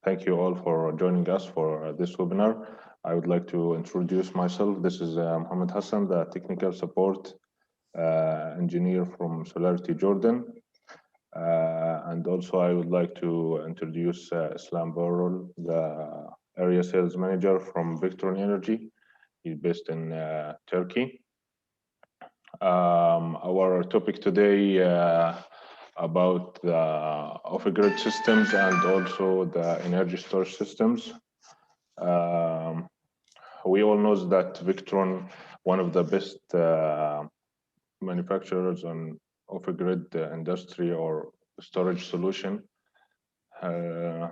Thank you all for joining us for this webinar. I would like to introduce myself. This is Mohammed Hassan, the technical support engineer from Solarity Jordan. And also I would like to introduce Islam Barrel, the area sales manager from Victron Energy. He's based in Turkey. Our topic today about the off-grid systems and also the energy storage systems. We all know that Victron, one of the best manufacturers on off-grid industry or storage solution. And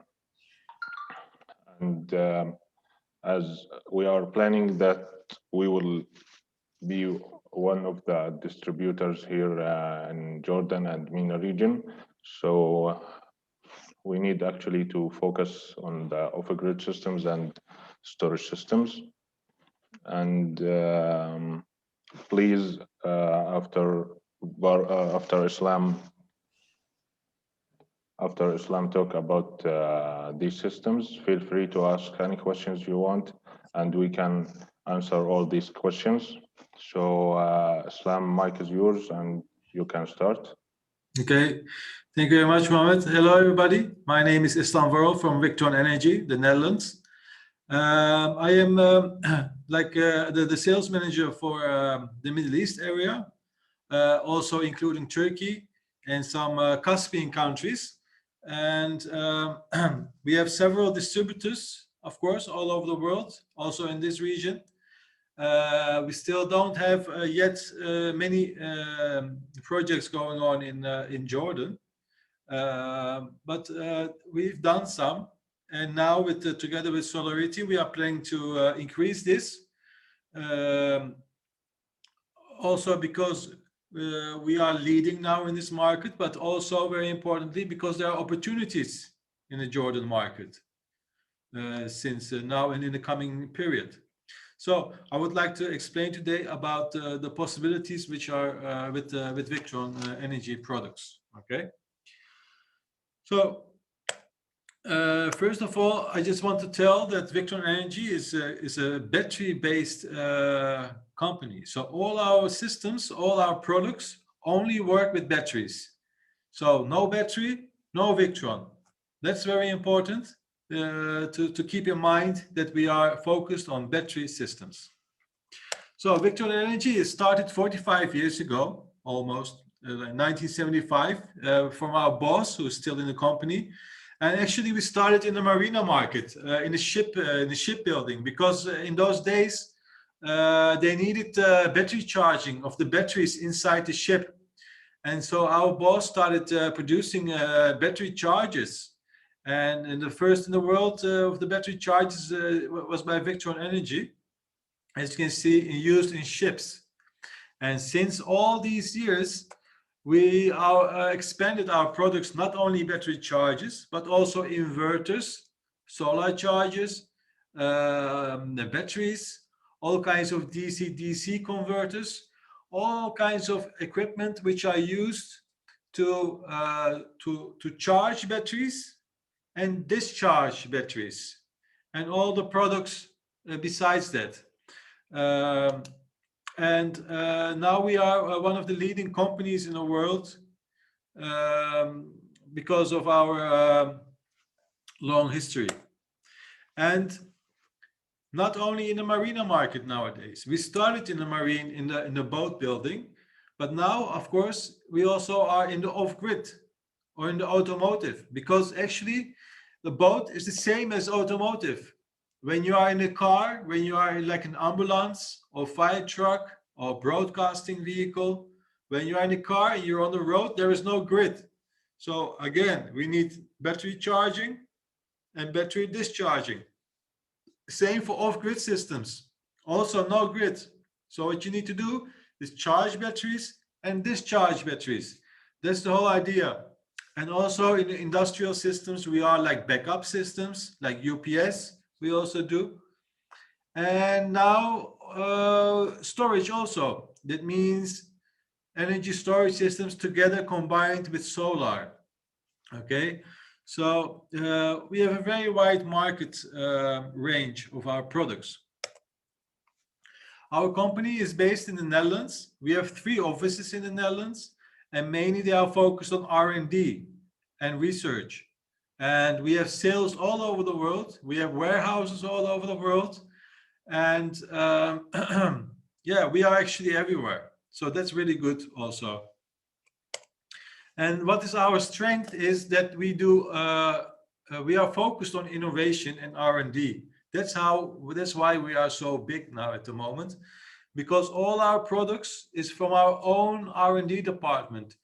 as we are planning that we will be one of the distributors here in Jordan and MENA region. So we need actually to focus on the off-grid systems and storage systems. And please, after Islam talk about these systems, feel free to ask any questions you want, and we can answer all these questions. So Islam, mic is yours, and you can start. Okay, thank you very much, Mohammed. Hello, everybody. My name is Islam Varol from Victron Energy, the Netherlands. I am the sales manager for the Middle East area, also including Turkey and some Caspian countries. And we have several distributors, of course, all over the world, also in this region. We still don't have yet many projects going on in Jordan, but we've done some, and now together with Solarity, we are planning to increase this. Also because we are leading now in this market, but also very importantly because there are opportunities in the Jordan market since now and in the coming period. So I would like to explain today about the possibilities which are with Victron Energy products. Okay. So first of all, I just want to tell that Victron Energy is a battery-based company. So all our systems, all our products only work with batteries. So no battery, no Victron. That's very important. To keep in mind that we are focused on battery systems. So Victron Energy started 45 years ago, almost, 1975, from our boss, who is still in the company. And actually, we started in the marina market, in the shipbuilding, because in those days, they needed battery charging of the batteries inside the ship. And so our boss started producing battery chargers. And the first in the world of the battery chargers was by Victron Energy, as you can see, used in ships. And since all these years, we expanded our products, not only battery chargers, but also inverters, solar chargers, the batteries, all kinds of DC-DC converters, all kinds of equipment which are used to charge batteries and discharge batteries, and all the products besides that. Now we are one of the leading companies in the world because of our long history. And not only in the marina market nowadays, we started in the marine, in the boat building, but now, of course, we also are in the off-grid or in the automotive, because actually the boat is the same as automotive. When you are in a car, when you are in like an ambulance or fire truck or broadcasting vehicle, when you are in a car and you're on the road, there is no grid. So again, we need battery charging and battery discharging. Same for off-grid systems, also no grid. So what you need to do is charge batteries and discharge batteries. That's the whole idea. And also in the industrial systems, we are like backup systems, like UPS, we also do. And now storage also. That means energy storage systems together combined with solar. Okay, So we have a very wide market range of our products. Our company is based in the Netherlands. We have 3 offices in the Netherlands, and mainly they are focused on R&D and research. And we have sales all over the world. We have warehouses all over the world. And yeah, we are actually everywhere. So that's really good also. And what is our strength is that we are focused on innovation and R&D. That's why we are so big now at the moment, because all our products is from our own R&D department.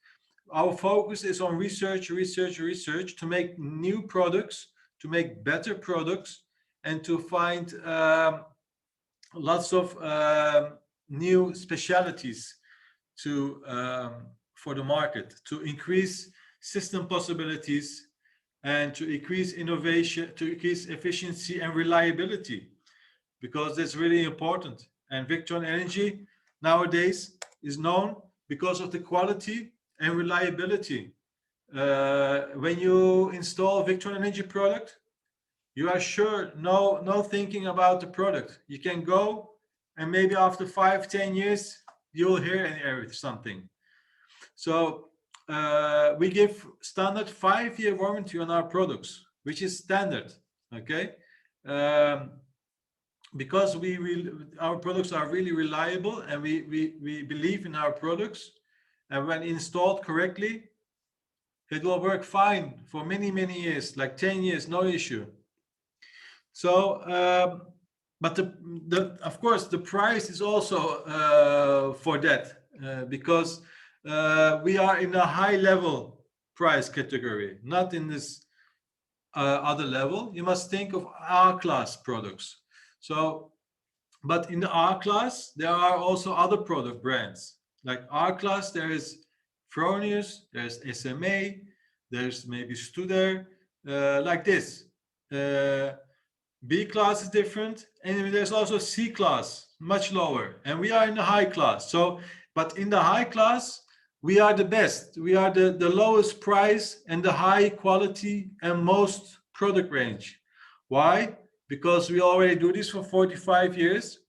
Our focus is on research to make new products, to make better products, and to find lots of new specialties for the market, to increase system possibilities and to increase innovation, to increase efficiency and reliability, because that's really important. And Victron Energy nowadays is known because of the quality and reliability. When you install Victron Energy product, you are sure, no thinking about the product. You can go and maybe after 5-10 years, you'll hear something. So we give standard 5-year warranty on our products, which is standard, okay? Because our products are really reliable, and we believe in our products, and when installed correctly, it will work fine for many years, like 10 years, no issue. So, but of course, the price is also for that, because we are in a high level price category, not in this other level. You must think of R-class products. So, but in the R-class, there are also other product brands. Like R-class, there is Fronius, there's SMA, there's maybe Studer, like this. B-class is different, and there's also C-class, much lower, and we are in the high class. So, but in the high class, we are the best. We are the lowest price and the high quality and most product range. Why? Because we already do this for 45 years,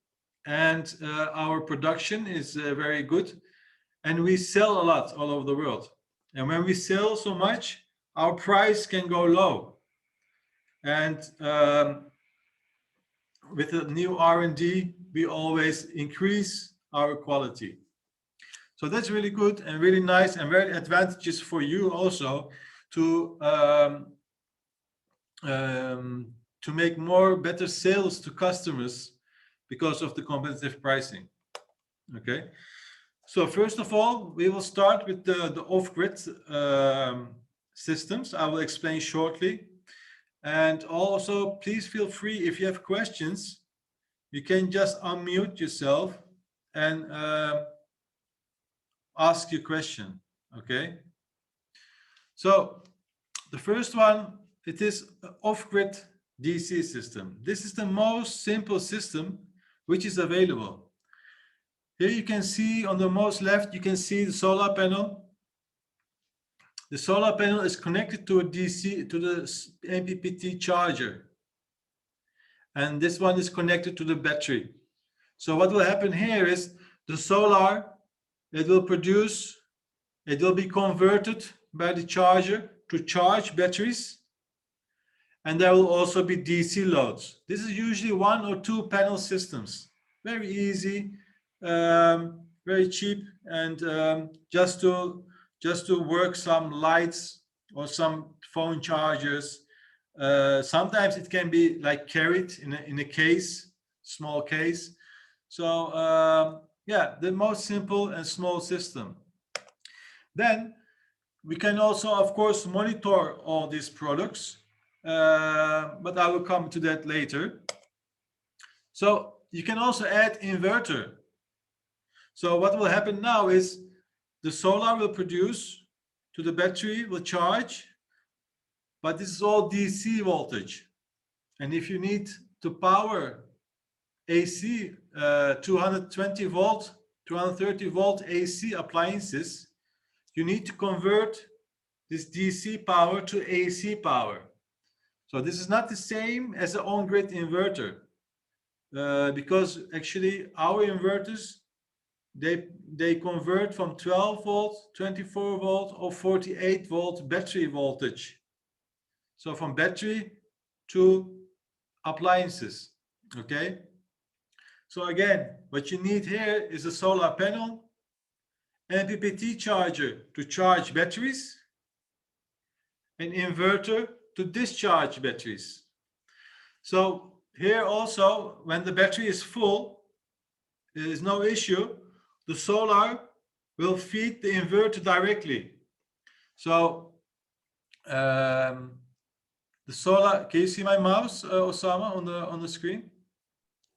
and our production is very good, and we sell a lot all over the world. And when we sell so much, our price can go low. And with the new R&D, we always increase our quality. So that's really good and really nice and very advantageous for you also to make better sales to customers because of the competitive pricing. Okay. So first of all, we will start with the off-grid systems. I will explain shortly. And also, please feel free, if you have questions, you can just unmute yourself and ask your question, okay? So the first one, it is off-grid DC system. This is the most simple system which is available. Here you can see on the most left, you can see the solar panel. The solar panel is connected to a DC, to the MPPT charger. And this one is connected to the battery. So what will happen here is the solar, it will be converted by the charger to charge batteries. And there will also be DC loads. This is usually 1 or 2 panel systems. Very easy, very cheap, and just to work some lights or some phone chargers. Sometimes it can be like carried in a case, small case. So yeah, the most simple and small system. Then we can also, of course, monitor all these products, but I will come to that later. So you can also add inverter. So what will happen now is the solar will produce to the battery, will charge, but this is all DC voltage. And if you need to power AC, 220 volt, 230 volt AC appliances, you need to convert this DC power to AC power. So this is not the same as an on-grid inverter, because actually our inverters, they convert from 12 volt, 24 volt, or 48 volt battery voltage. So from battery to appliances, okay? So again, what you need here is a solar panel, MPPT charger to charge batteries, an inverter to discharge batteries. So here also, when the battery is full, there is no issue. The solar will feed the inverter directly. So the solar, can you see my mouse, Osama, on the screen?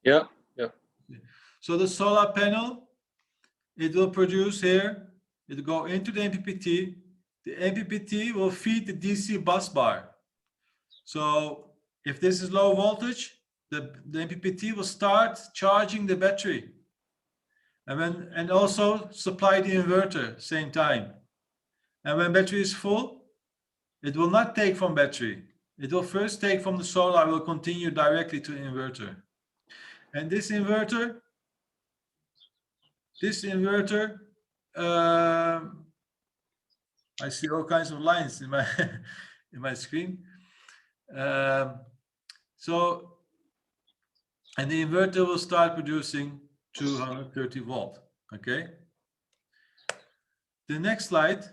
Yeah. So the solar panel, it will produce here, it will go into the MPPT. The MPPT will feed the DC bus bar. So if this is low voltage, the MPPT will start charging the battery. And also supply the inverter same time. And when battery is full, it will not take from battery. It will first take from the solar, will continue directly to inverter. And this inverter, I see all kinds of lines in my in my screen. So, and the inverter will start producing 230 volt. Okay. The next slide.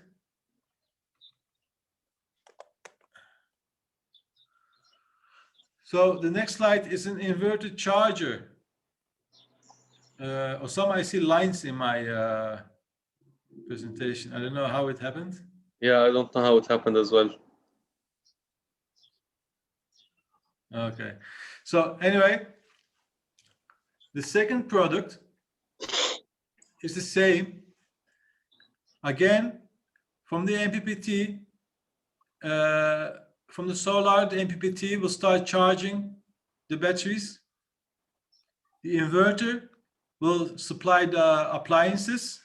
So the next slide is an inverter charger. Osama, I see lines in my presentation. I don't know how it happened. Yeah, I don't know how it happened as well. Okay. So anyway, the second product is the same. Again, from the MPPT, from the solar, the MPPT will start charging the batteries. The inverter will supply the appliances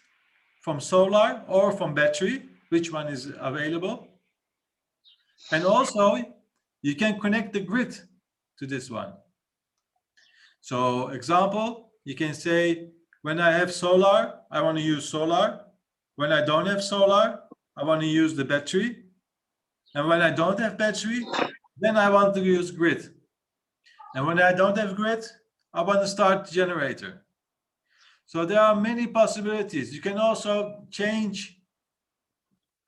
from solar or from battery, which one is available. And also, you can connect the grid to this one. So example, you can say, when I have solar, I want to use solar. When I don't have solar, I want to use the battery. And when I don't have battery, then I want to use grid. And when I don't have grid, I want to start the generator. So there are many possibilities. You can also change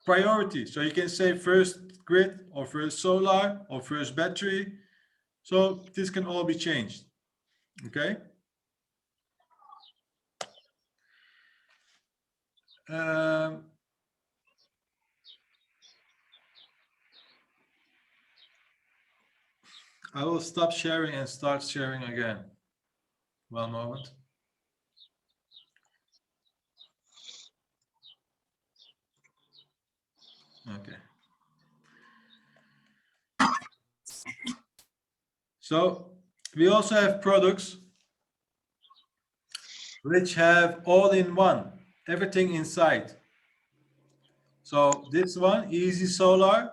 priority. So you can say first grid or first solar or first battery. So this can all be changed. Okay. I will stop sharing and start sharing again. One moment. Okay. So we also have products which have all-in-one, everything inside. So this one, Easy Solar,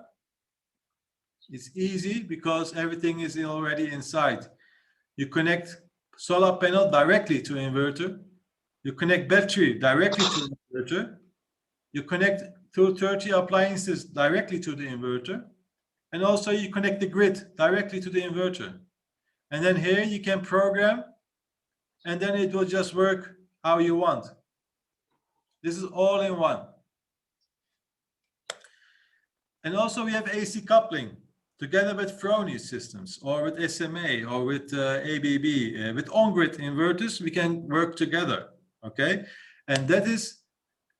it's easy because everything is already inside. You connect solar panel directly to inverter. You connect battery directly to inverter. You connect 230 appliances directly to the inverter. And also you connect the grid directly to the inverter. And then here you can program, and then it will just work how you want. This is all in one. And also we have AC coupling together with Fronius systems or with SMA or with ABB. With on-grid inverters, we can work together, okay? And that is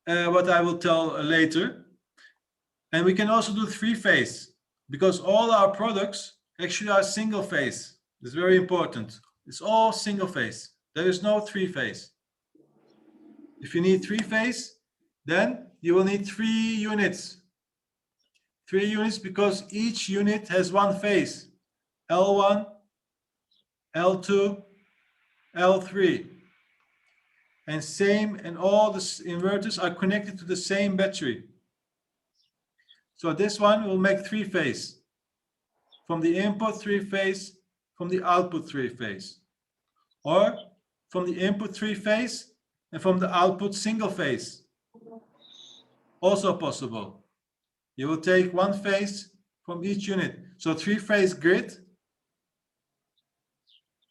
what I will tell later. And we can also do three-phase because all our products actually are single-phase. It's very important. It's all single-phase. There is no three-phase. If you need three-phase, then you will need 3 units. 3 units because each unit has one phase. L1, L2, L3. And all the inverters are connected to the same battery. So this one will make 3-phase. From the input 3-phase, from the output 3-phase. Or from the input 3-phase and from the output single-phase. Also possible. You will take 1 phase from each unit. So 3-phase grid.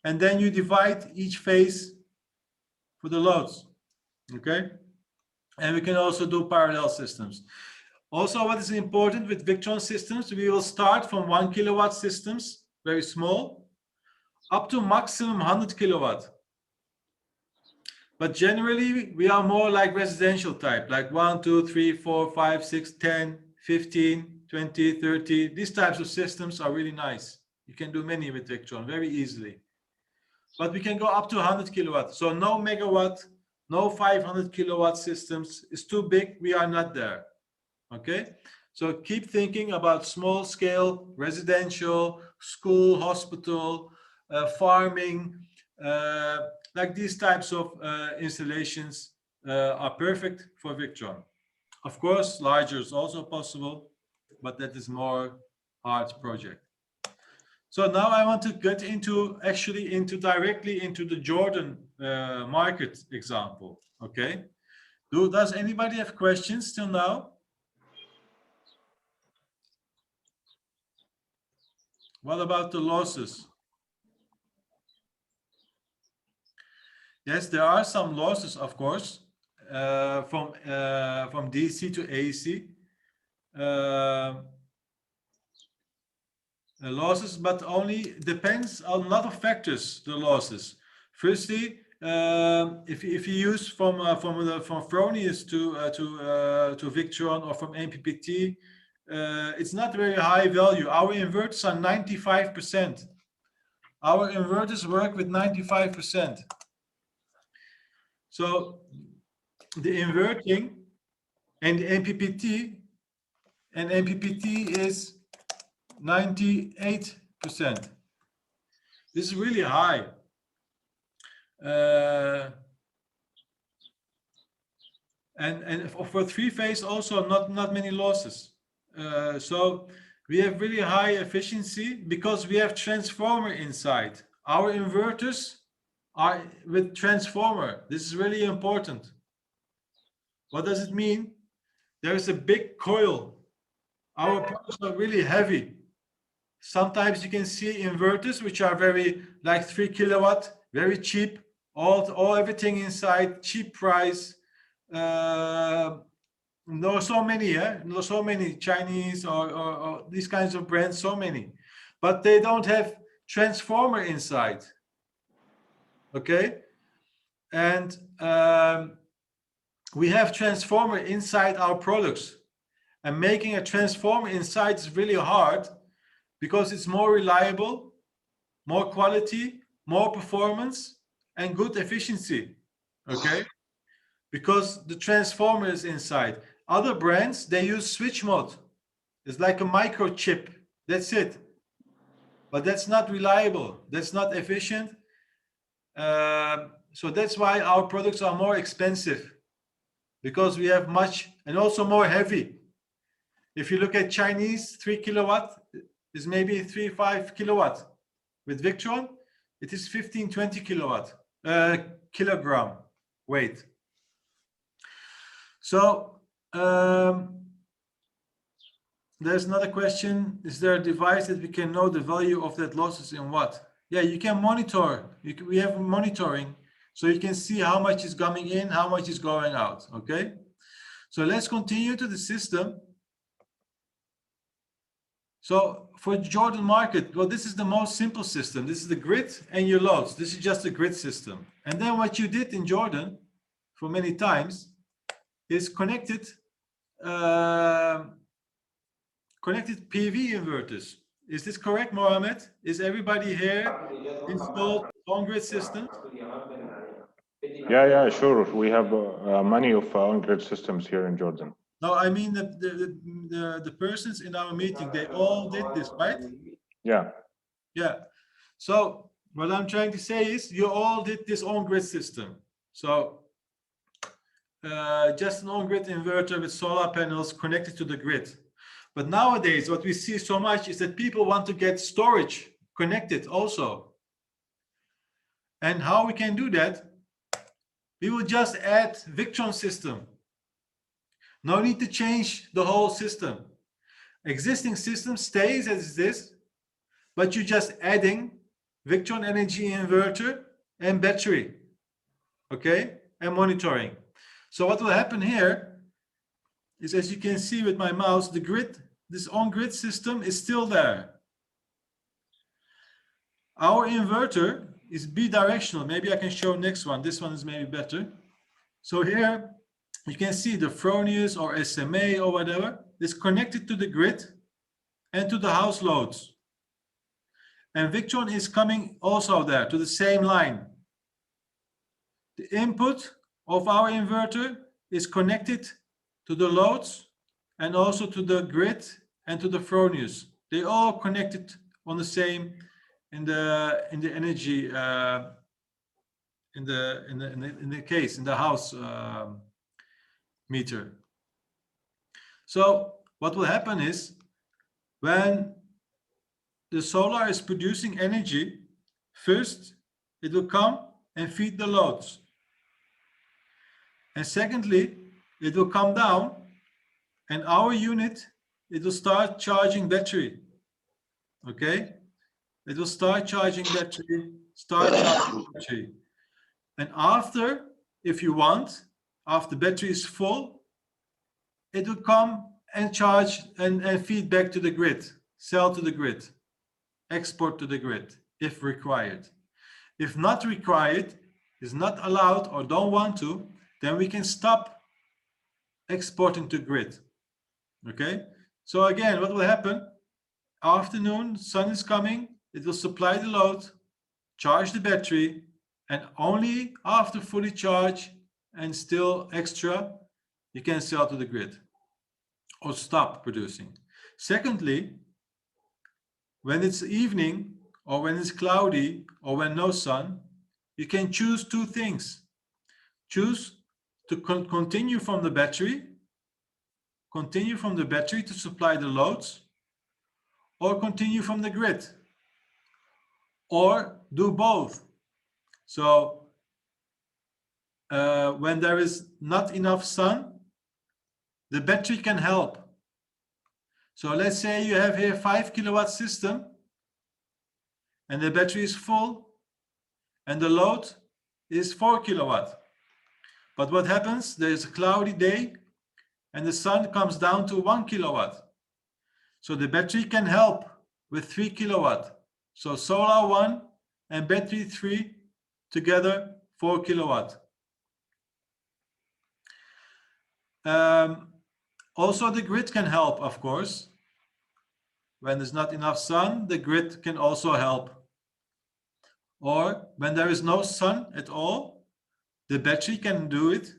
And then you divide each phase for the loads. Okay? And we can also do parallel systems. Also, what is important with Victron systems, we will start from 1 kilowatt systems, very small, up to maximum 100 kilowatt. But generally, we are more like residential type, like 1, 2, 3, 4, 5, 6, 10, 15, 20, 30. These types of systems are really nice. You can do many with Victron very easily. But we can go up to 100 kilowatt. So no megawatt, no 500 kilowatt systems. It's too big. We are not there. Okay? So keep thinking about small scale, residential, school, hospital, farming, like these types of installations are perfect for Victron. Of course, larger is also possible, but that is more hard project. So now I want to get directly into the Jordan market example. Okay. Does anybody have questions till now? What about the losses? Yes, there are some losses, of course, from DC to AC. Losses, but only depends on a lot of factors. The losses. Firstly, if you use from Fronius to Victron or from MPPT, it's not very high value. Our inverters are 95%. Our inverters work with 95%. So the inverting and the MPPT is 98%. This is really high. And for 3-phase also not many losses. So we have really high efficiency because we have transformer inside. Our inverters are with transformer. This is really important. What does it mean? There is a big coil. Our products are really heavy. Sometimes you can see inverters which are very like 3 kilowatt, very cheap, everything inside, cheap price. So many Chinese or these kinds of brands, so many, but they don't have transformer inside. Okay, and we have transformer inside our products, and making a transformer inside is really hard because it's more reliable, more quality, more performance, and good efficiency. Okay, because the transformer is inside. Other brands, they use switch mode. It's like a microchip. That's it. But that's not reliable. That's not efficient. So that's why our products are more expensive, because we have much, and also more heavy. If you look at Chinese, 3 kilowatt is maybe 3-5 kilowatt. With Victron, it is 15-20 kilogram weight. So there's another question. Is there a device that we can know the value of that losses in what? Yeah, you can monitor. We have monitoring, so you can see how much is coming in, how much is going out. Okay, so let's continue to the system. So for Jordan market, well, this is the most simple system. This is the grid and your loads. This is just a grid system. And then what you did in Jordan for many times is connected PV inverters. Is this correct, Mohammed? Is everybody here installed on-grid systems? Yeah, sure. We have many of on-grid systems here in Jordan. No, I mean the persons in our meeting, they all did this, right? Yeah. Yeah. So what I'm trying to say is you all did this on-grid system. So just an on-grid inverter with solar panels connected to the grid. But nowadays, what we see so much is that people want to get storage connected also. And how we can do that? We will just add Victron system. No need to change the whole system. Existing system stays as this, but you're just adding Victron energy inverter and battery, okay, and monitoring. So what will happen here is, as you can see with my mouse, the grid, this on-grid system is still there. Our inverter is bidirectional. Maybe I can show next one. This one is maybe better. So here you can see the Fronius or SMA or whatever is connected to the grid and to the house loads. And Victron is coming also there to the same line. The input of our inverter is connected to the loads and also to the grid and to the Fronius. They all connected on the same in the energy in the case in the house meter. So what will happen is, when the solar is producing energy, first it will come and feed the loads, and secondly it will come down, and our unit, it will start charging battery. Okay, it will start charging battery, and after, if you want, after battery is full, it will come and charge and feed back to the grid, sell to the grid, export to the grid if required. If not required, is not allowed or don't want to, then we can stop exporting to grid. Okay, so again, what will happen? Afternoon, sun is coming, it will supply the load, charge the battery, and only after fully charged and still extra, you can sell to the grid or stop producing. Secondly, when it's evening or when it's cloudy or when no sun, you can choose two things. Choose to continue from the battery to supply the loads, or continue from the grid, or do both. So when there is not enough sun, the battery can help. So let's say you have here 5 kilowatt system and the battery is full and the load is 4 kilowatt. But what happens? There's a cloudy day and the sun comes down to 1 kilowatt. So the battery can help with 3 kilowatt. So solar 1 and battery 3 together 4 kilowatt. Also the grid can help, of course. When there's not enough sun, the grid can also help. Or when there is no sun at all, the battery can do it.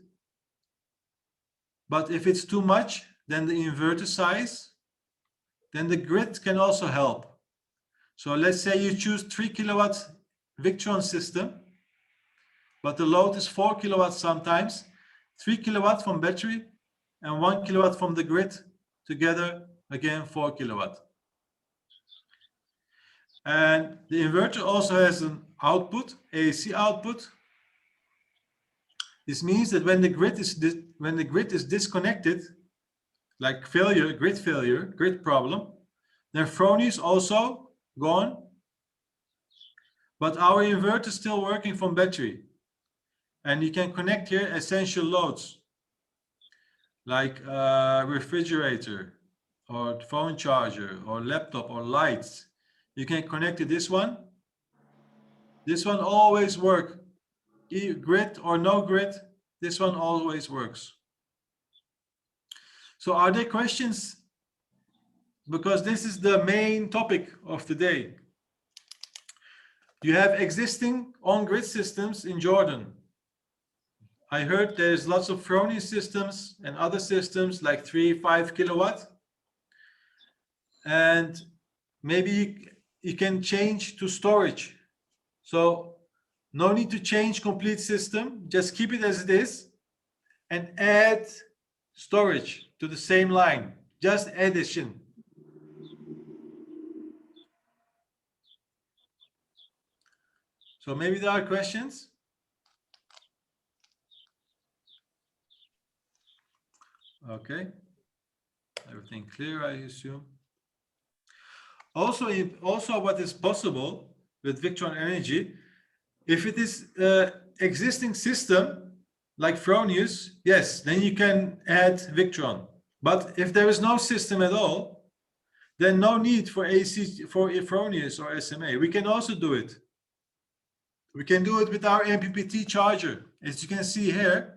But if it's too much, then the inverter size, then the grid can also help. So let's say you choose 3 kilowatt Victron system, but the load is 4 kilowatts sometimes, 3 kilowatt from battery and 1 kilowatt from the grid, together again 4 kilowatt. And the inverter also has an output, AC output. This means that when the grid is disconnected, like failure, grid problem, then Froni is also gone, but our inverter is still working from battery. And you can connect here essential loads, like refrigerator, or phone charger, or laptop, or lights. You can connect to this one. This one always works. Grid or no grid, this one always works. So are there questions? Because this is the main topic of today. You have existing on-grid systems in Jordan. I heard there's lots of Froni systems and other systems like 3-5 kilowatt. And maybe you can change to storage. So no need to change complete system, just keep it as it is and add storage to the same line, just addition, So maybe there are questions. Okay, everything clear, I assume. Also, what is possible with Victron Energy, if it is existing system like Fronius, yes, then you can add Victron. But if there is no system at all, then no need for AC for Fronius or SMA. We can also do it. We can do it with our MPPT charger. As you can see here,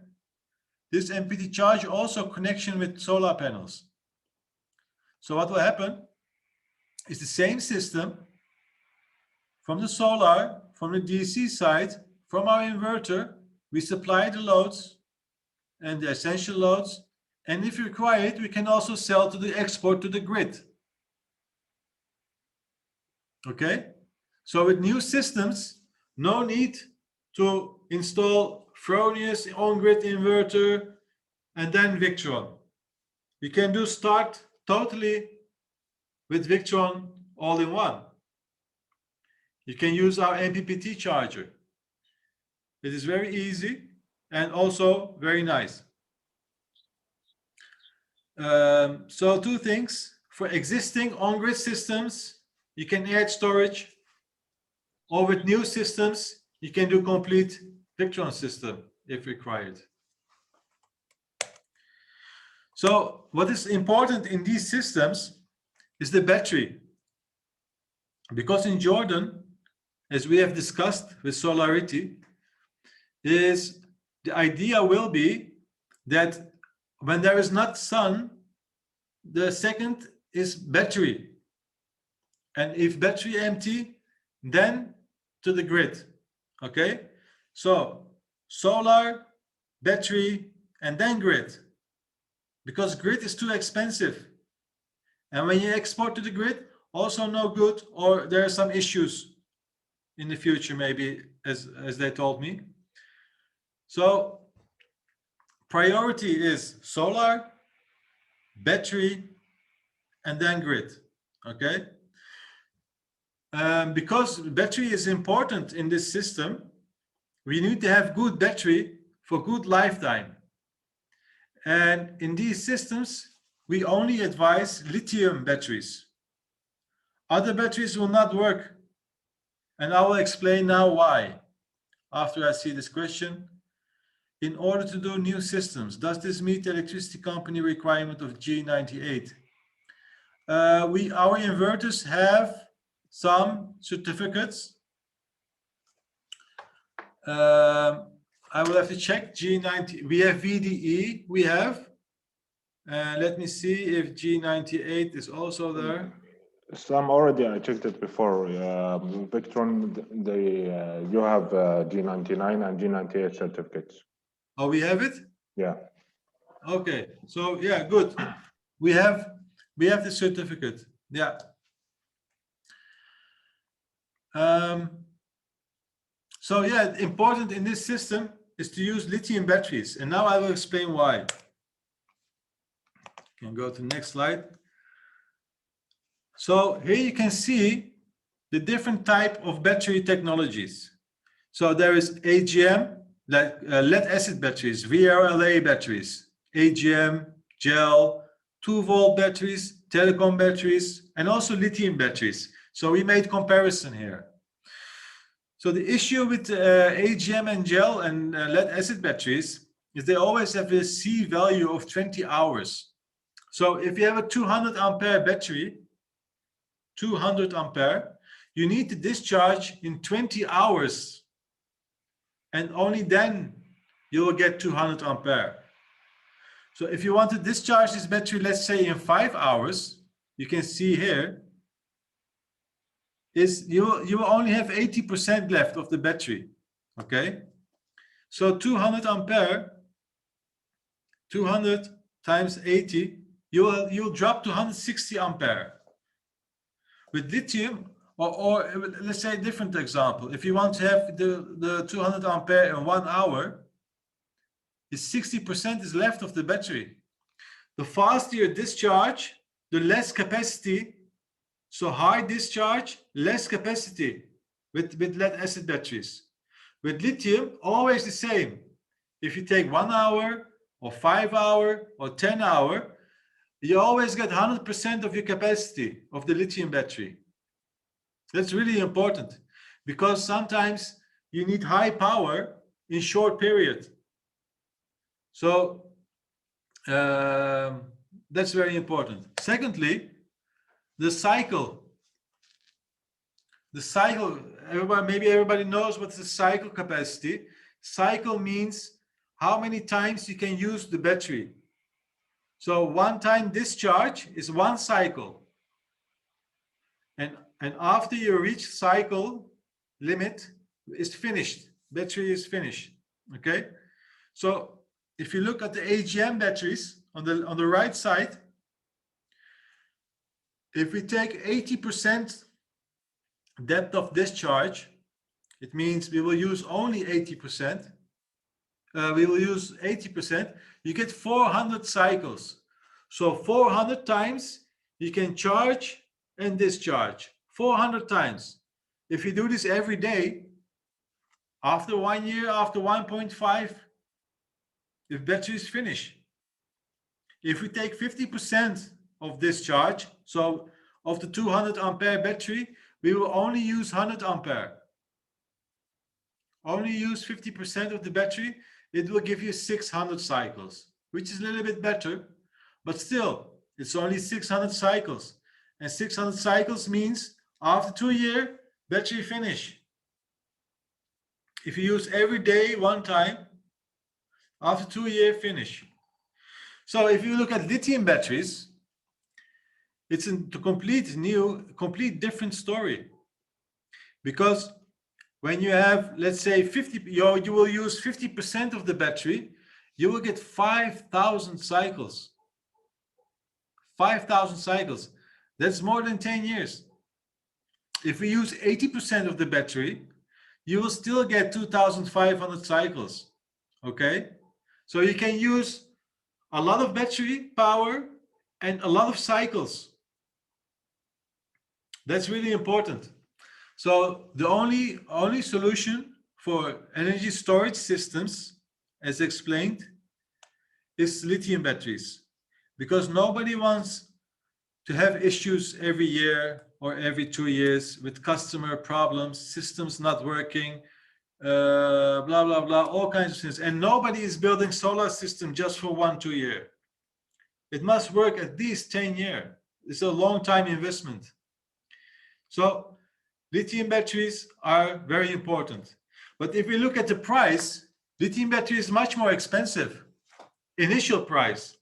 this MPPT charger also connection with solar panels. So what will happen is the same system from the solar, from the DC side, from our inverter, we supply the loads and the essential loads. And if required, we can also sell to the export to the grid. Okay, so with new systems, no need to install Fronius on-grid inverter and then Victron. You can do start totally with Victron all in one. You can use our MPPT charger. It is very easy and also very nice. So two things. For existing on-grid systems, you can add storage, or with new systems, you can do complete Victron system if required. So what is important in these systems is the battery. Because in Jordan, as we have discussed with Solarity, is the idea will be that when there is not sun, the second is battery. And if battery empty, then to the grid. Okay, so solar, battery, and then grid, because grid is too expensive. And when you export to the grid, also no good, or there are some issues in the future, maybe, as they told me. So priority is solar, battery, and then grid. Okay. Because battery is important in this system, we need to have good battery for good lifetime. And in these systems, we only advise lithium batteries. Other batteries will not work. And I will explain now why, after I see this question. In order to do new systems, does this meet the electricity company requirement of G98? Our inverters have some certificates. I will have to check G90. We have VDE. We have. Let me see if G98 is also there. Some already, I checked it before. Victron, you have G99 and G98 certificates. Oh, we have it? Yeah. Okay. So yeah, good. We have the certificate. Yeah. So yeah, important in this system is to use lithium batteries. And now I will explain why. You can go to the next slide. So here you can see the different type of battery technologies. So there is AGM, like lead acid batteries, VRLA batteries, AGM, gel, 2-volt batteries, telecom batteries, and also lithium batteries. So we made comparison here. So the issue with AGM and gel and lead acid batteries is they always have a C value of 20 hours. So if you have a 200 ampere battery, 200 ampere, you need to discharge in 20 hours. And only then you will get 200 ampere. So if you want to discharge this battery, let's say in 5 hours, you can see here, is you will only have 80% left of the battery. Okay, so 200 ampere, 200 times 80, you'll drop to 160 ampere. With lithium, or let's say a different example, if you want to have the 200 ampere in 1 hour, is 60% is left of the battery. The faster you discharge, the less capacity. So high discharge, less capacity. with lead acid batteries. With lithium, always the same. If you take 1 hour or 5 hour or 10 hour, you always get 100% of your capacity of the lithium battery. That's really important because sometimes you need high power in short period. So that's very important. Secondly, the cycle. The cycle, maybe everybody knows what's the cycle capacity. Cycle means how many times you can use the battery. So one time discharge is one cycle. And after you reach cycle limit, it's finished. Battery is finished. Okay. So if you look at the AGM batteries on the right side, if we take 80% depth of discharge, it means we will use only 80%. We will use 80%. You get 400 cycles. So 400 times you can charge and discharge. 400 times. If you do this every day, after 1 year, after 1.5, the battery is finished. If we take 50% of discharge, so of the 200 ampere battery, we will only use 100 ampere. Only use 50% of the battery, it will give you 600 cycles, which is a little bit better, but still, it's only 600 cycles. And 600 cycles means after 2 years, battery finish. If you use every day, one time, after 2 years, finish. So if you look at lithium batteries, it's a complete different story. Because when you have, let's say, you will use 50% of the battery, you will get 5,000 cycles. 5,000 cycles. That's more than 10 years. If we use 80% of the battery, you will still get 2,500 cycles. Okay? So you can use a lot of battery power and a lot of cycles. That's really important. So the only solution for energy storage systems, as explained, is lithium batteries, because nobody wants to have issues every year or every 2 years with customer problems, systems not working, blah, blah, blah, all kinds of things. And nobody is building solar system just for 1-2 years. It must work at least 10 years. It's a long time investment. So lithium batteries are very important. But if we look at the price, lithium battery is much more expensive, initial price.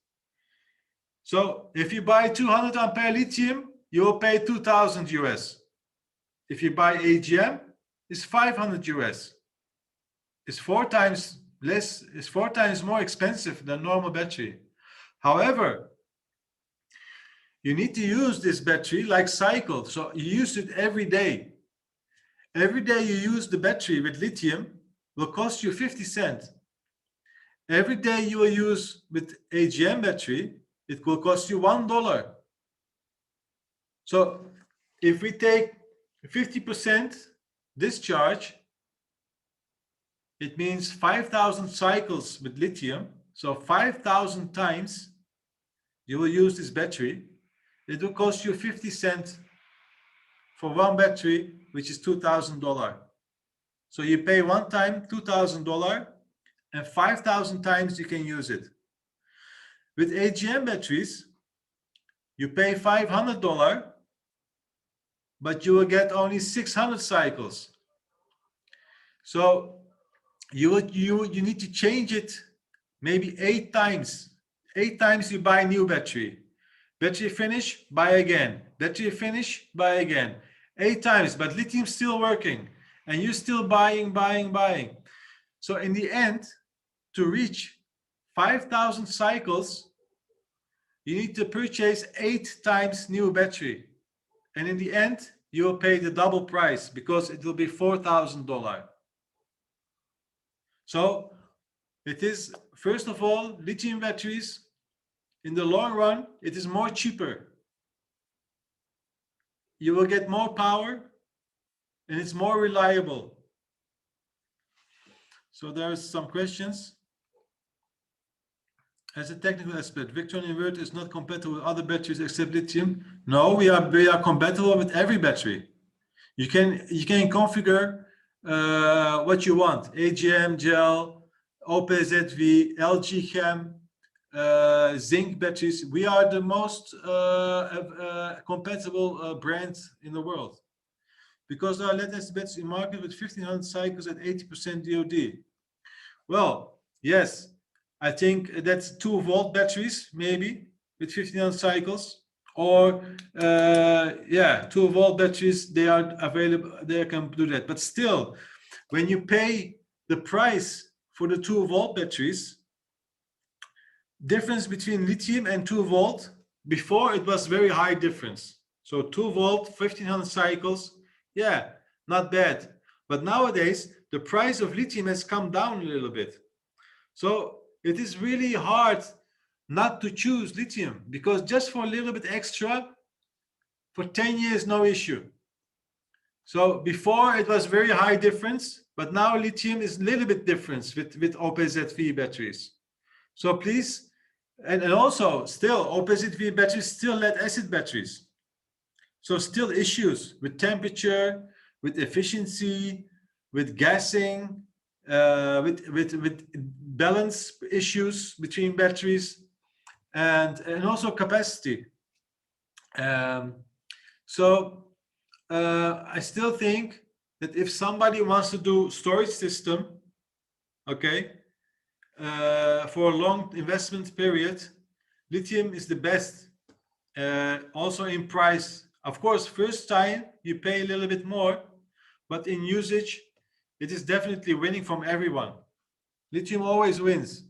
So if you buy 200 ampere lithium, you will pay 2,000 US. If you buy AGM, it's 500 US. It's 4 times less, it's 4 times more expensive than normal battery. However, you need to use this battery like cycle. So you use it every day. Every day you use the battery with lithium will cost you 50 cents. Every day you will use with AGM battery, it will cost you $1. So if we take 50% discharge, it means 5,000 cycles with lithium. So 5,000 times you will use this battery. It will cost you 50 cents for one battery, which is $2,000. So you pay one time $2,000 and 5,000 times you can use it. With AGM batteries, you pay $500, but you will get only 600 cycles. So you need to change it maybe 8 times. 8 times you buy new battery. Battery finish, buy again. Battery finish, buy again. 8 times, but lithium still working. And you're still buying. So in the end, to reach 5,000 cycles, you need to purchase 8 times new battery. And in the end, you will pay the double price because it will be $4,000. So it is, first of all, lithium batteries, in the long run, it is more cheaper. You will get more power and it's more reliable. So there are some questions. As a technical aspect, Victron inverter is not compatible with other batteries except lithium. No, we are compatible with every battery. You can configure what you want: AGM, gel, OPZV, LG Chem, zinc batteries. We are the most compatible brand in the world, because there are lead-acid batteries in market with 1500 cycles at 80% DOD. Well, yes, I think that's 2-volt batteries, maybe with 1500 cycles, or yeah, 2-volt batteries. They are available. They can do that. But still, when you pay the price for the 2-volt batteries, difference between lithium and 2-volt, before it was very high difference. So 2-volt, 1500 cycles, yeah, not bad. But nowadays, the price of lithium has come down a little bit. So it is really hard not to choose lithium, because just for a little bit extra, for 10 years, no issue. So before it was very high difference, but now lithium is a little bit different with OPZV batteries. So please, and also still OPZV batteries, still lead-acid batteries. So still issues with temperature, with efficiency, with gassing, with balance issues between batteries, and also capacity. So I still think that if somebody wants to do storage system, okay, for a long investment period, lithium is the best. Also in price, of course, first time you pay a little bit more, but in usage, it is definitely winning from everyone. Lithium always wins.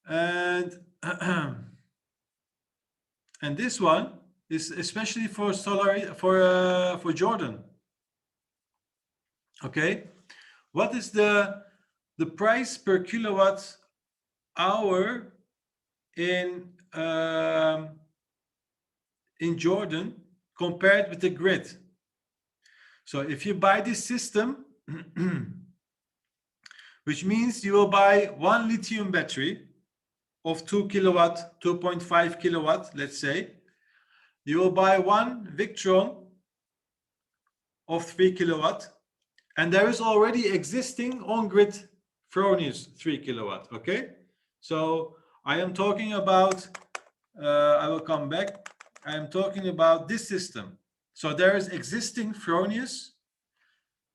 And and this one is especially for solar, for Jordan. Okay, what is the price per kilowatt hour in Jordan compared with the grid? So if you buy this system, which means you will buy one lithium battery of 2 kilowatt, 2.5 kilowatt, let's say. You will buy one Victron of 3 kilowatt, and there is already existing on-grid Fronius 3 kilowatt, okay? So I am talking about, I will come back, I am talking about this system. So there is existing Fronius,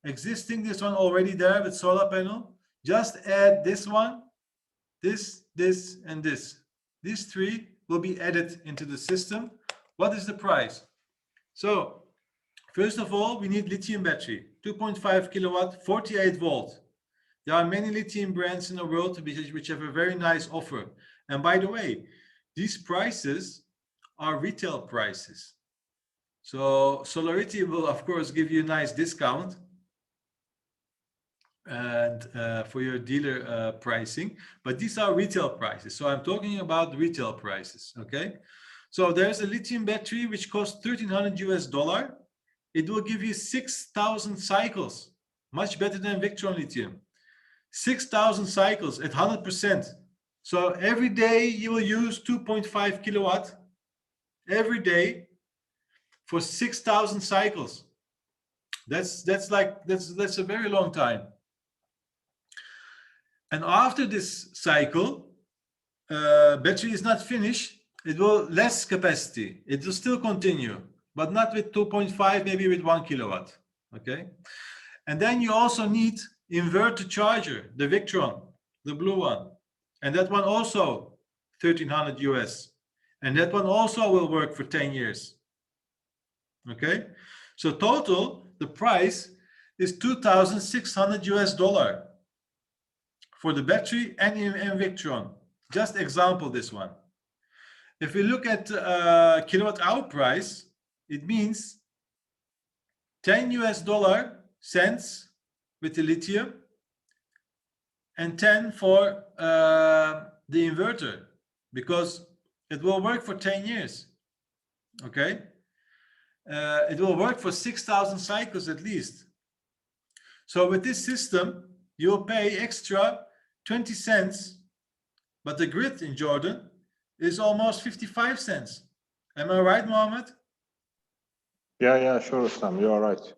this one already there with solar panel. Just add this one, this, and this. These three will be added into the system. What is the price? So first of all, we need lithium battery, 2.5 kilowatt, 48 volt. There are many lithium brands in the world which have a very nice offer. And by the way, these prices are retail prices. So Solarity will, of course, give you a nice discount and for your dealer pricing, but these are retail prices. So I'm talking about retail prices, okay? So there's a lithium battery which costs $1,300 US. It will give you 6,000 cycles, much better than Victron lithium. 6,000 cycles at 100%. So every day you will use 2.5 kilowatt every day for 6,000 cycles. That's a very long time. And after this cycle, battery is not finished. It will less capacity. It will still continue, but not with 2.5, maybe with 1 kilowatt. Okay. And then you also need inverter charger, the Victron, the blue one. And that one also $1,300 US. And that one also will work for 10 years. Okay. So total, the price is $2,600 US for the battery and Victron. Just example this one. If we look at kilowatt hour price, it means 10 US cents with the lithium and 10 for the inverter, because it will work for 10 years. Okay. it will work for 6,000 cycles at least. So with this system, you'll pay extra 20 cents, but the grid in Jordan is almost 55 cents. Am I right, Mohammed? Yeah, sure, Sam, you are right.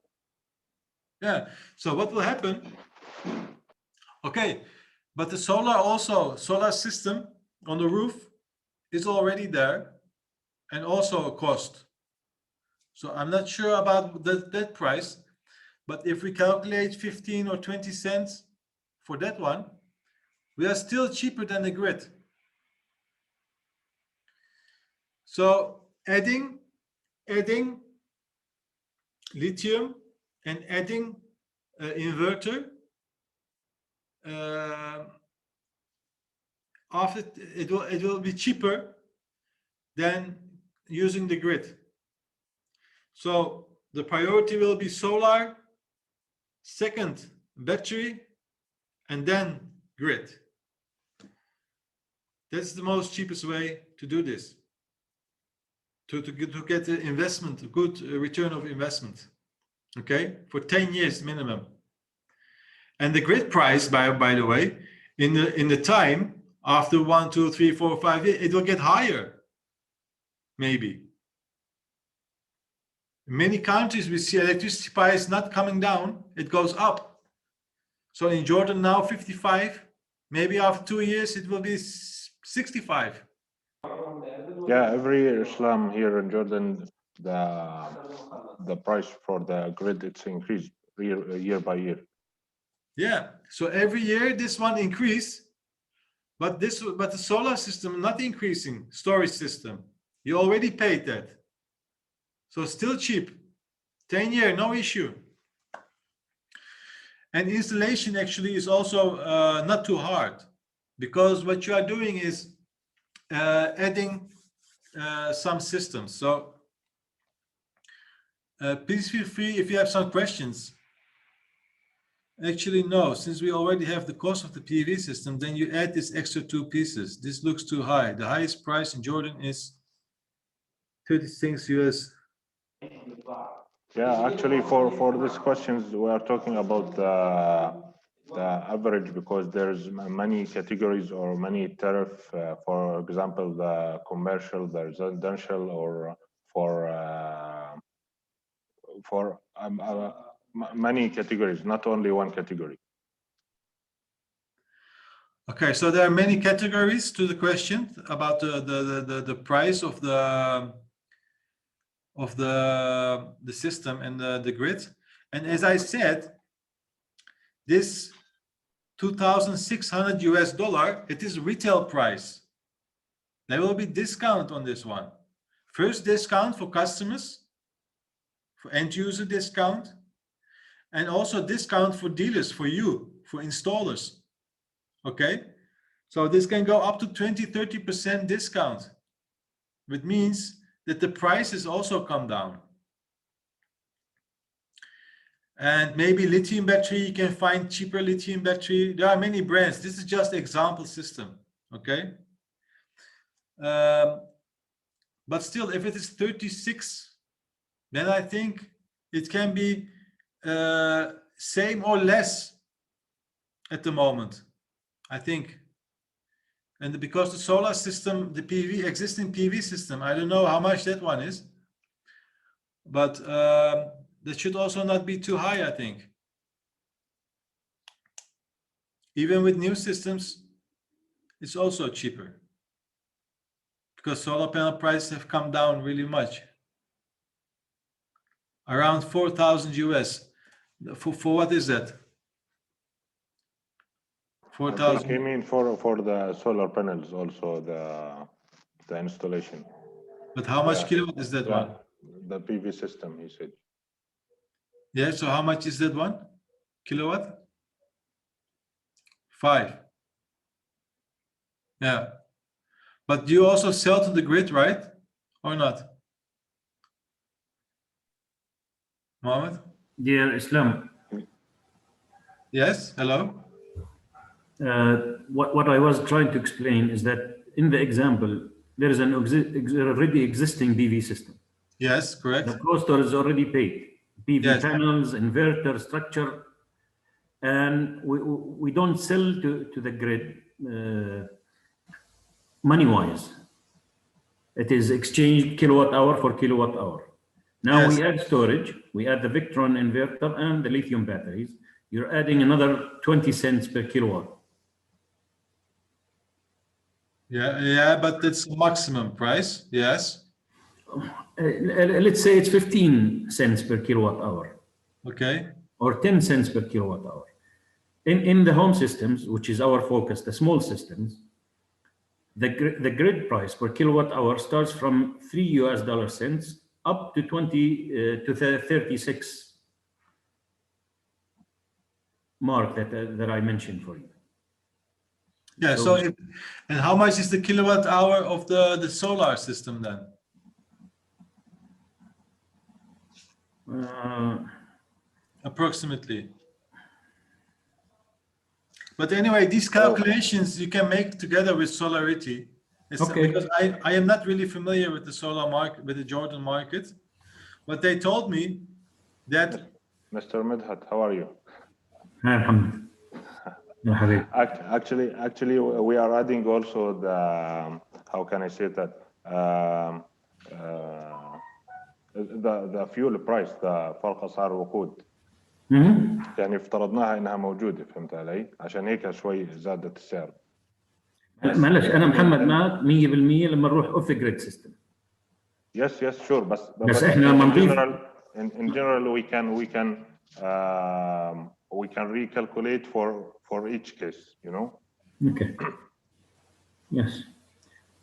Yeah, so what will happen? Okay, but the solar system on the roof is already there and also a cost. So I'm not sure about that price, but if we calculate 15 or 20 cents for that one, we are still cheaper than the grid. So adding lithium and adding inverter, after it will be cheaper than using the grid. So the priority will be solar, second battery, and then grid. That's the most cheapest way to do this. To get the investment, a good return of investment. Okay, for 10 years minimum. And the grid price, by the way, in the time after 1, 2, 3, 4, 5 years, it will get higher. Maybe. In many countries, we see electricity price not coming down; it goes up. So in Jordan now 55, maybe after 2 years it will be 65. Yeah, every year, Islam, here in Jordan, the price for the grid, it's increased year by year. Yeah, so every year this one increase, but the solar system not increasing, storage system. You already paid that. So still cheap. 10 year, no issue. And installation actually is also not too hard, because what you are doing is adding some systems. So please feel free if you have some questions. Actually, no, since we already have the cost of the PV system, then you add this extra 2 pieces. This looks too high. The highest price in Jordan is 36 US. Yeah, actually, for these questions, we are talking about the average, because there's many categories or many tariff. For example, the commercial, the residential, or for many categories, not only one category. Okay, so there are many categories to the question about the price of the system and the grid. And as I said, this 2,600 US dollar, it is retail price. There will be discount on this one. First discount for customers, for end user discount, and also discount for dealers, for you, for installers. Okay, so this can go up to 20-30% discount, which means that the prices also come down. And maybe lithium battery, you can find cheaper lithium battery. There are many brands. This is just example system, okay? But still, if it is 36, then I think it can be same or less at the moment, I think. And because the solar system, the existing PV system, I don't know how much that one is, but that should also not be too high, I think. Even with new systems, it's also cheaper, because solar panel prices have come down really much. Around 4,000 US. For what is that? 4,000. I mean for the solar panels, also the installation. But how much kilowatt is that one? The PV system, he said. Yeah, so how much is that one? Kilowatt? 5. Yeah. But you also sell to the grid, right? Or not? Mohammed? Dear Islam, Yes, hello? what I was trying to explain is that in the example, there is an already existing PV system. Yes, correct. The cost is already paid. PV Yes. panels, inverter structure, and we don't sell to the grid money-wise. It is exchanged kilowatt hour for kilowatt hour. Now Yes. we add storage, we add the Victron inverter and the lithium batteries. You're adding another 20 cents per kilowatt. Yeah, but that's maximum price. Yes. Let's say it's 15 cents per kilowatt hour Okay. or 10 cents per kilowatt hour. In the home systems, which is our focus, the small systems, the grid price per kilowatt hour starts from $3 up to 36 mark that I mentioned for you. Yeah. So- And how much is the kilowatt hour of the solar system then? Approximately. But anyway, these calculations you can make together with Solarity. Okay. Because I am not really familiar with the solar market, with the Jordan market, but they told me that Mr. Midhat, how are you? Alhamdulillah. Ya Habib. Actually, we are adding also the, how can I say that, the fuel price, the فرق أسعار الوقود. يعني افترضناها انها موجوده، فهمت علي؟ عشان هيك شوي زادت السعر. معلش انا محمد معك 100% لما نروح اوف جريد سيستم. Yes, sure, بس احنا لما نضيف in general we can recalculate for each case, you know. Okay. Yes.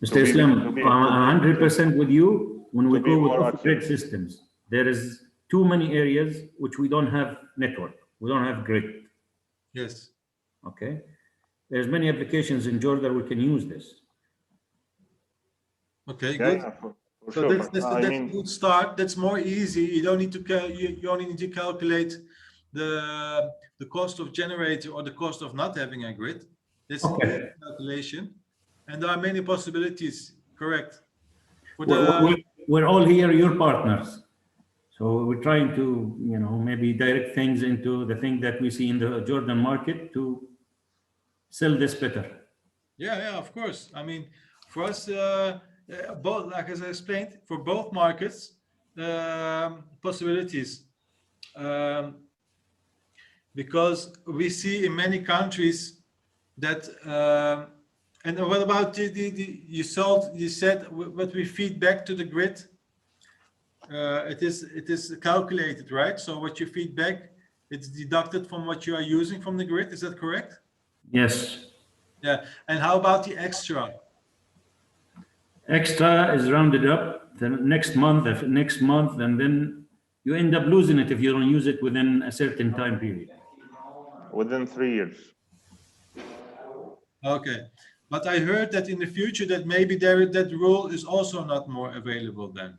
Mr. Islam, I'm 100% with you when we go with off grid systems. There is too many areas which we don't have network. We don't have grid. yes. Okay. There's many applications in Jordan we can use this. Okay, good. Yeah, for So sure, that's a good start. That's more easy. You don't need to you only need to calculate the cost of generator or the cost of not having a grid. That's an easy calculation, and there are many possibilities. Correct. We're all here, your partners. So we're trying to, maybe direct things into the thing that we see in the Jordan market to sell this better. Yeah, of course. I mean, for us, both, like as I explained, for both markets, possibilities. Because we see in many countries that, and what about you said what we feed back to the grid? It is calculated, right? So what you feed back, it's deducted from what you are using from the grid. Is that correct? Yes. Yeah. And how about the extra? Extra is rounded up the next month, and then you end up losing it if you don't use it within a certain time period. Within 3 years. Okay. But I heard that in the future that maybe that rule is also not more available then.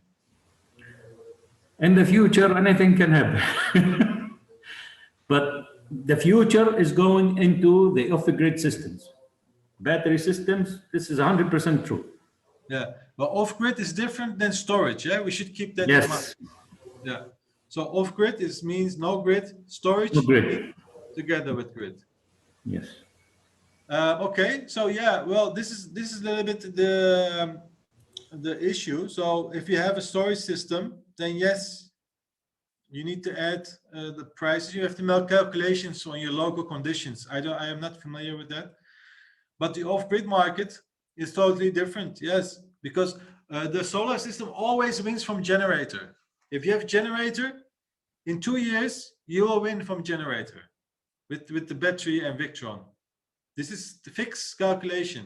In the future, anything can happen. But the future is going into the off-grid systems. Battery systems, this is 100% true. Yeah, but off-grid is different than storage. Yeah, we should keep that in mind. Yeah. So off-grid means no grid, storage no grid. Together with grid. Yes. Okay, so yeah, well, this is a little bit the issue. So if you have a storage system, then yes, you need to add the prices. You have to make calculations on your local conditions. I am not familiar with that. But the off-grid market is totally different. Yes, because the solar system always wins from generator. If you have generator, in 2 years you will win from generator with the battery and Victron. This is the fixed calculation,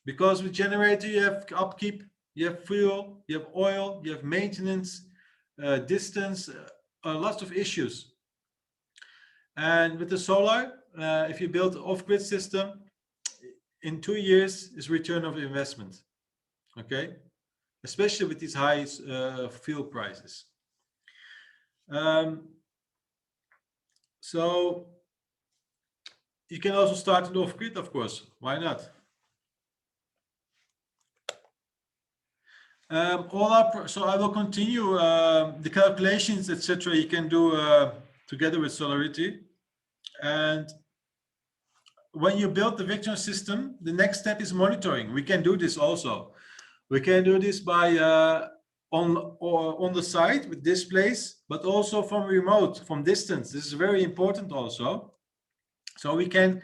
because with generator you have upkeep, you have fuel, you have oil, you have maintenance, distance, lots of issues. And with the solar, if you build an off-grid system, in 2 years is return of investment. Okay, especially with these high fuel prices. So you can also start an off-grid, of course. Why not? So I will continue the calculations, etc. You can do together with Solarity. And when you build the Victron system, the next step is monitoring. We can do this also. We can do this by on the site with displays, but also from remote, from distance. This is very important also. So you can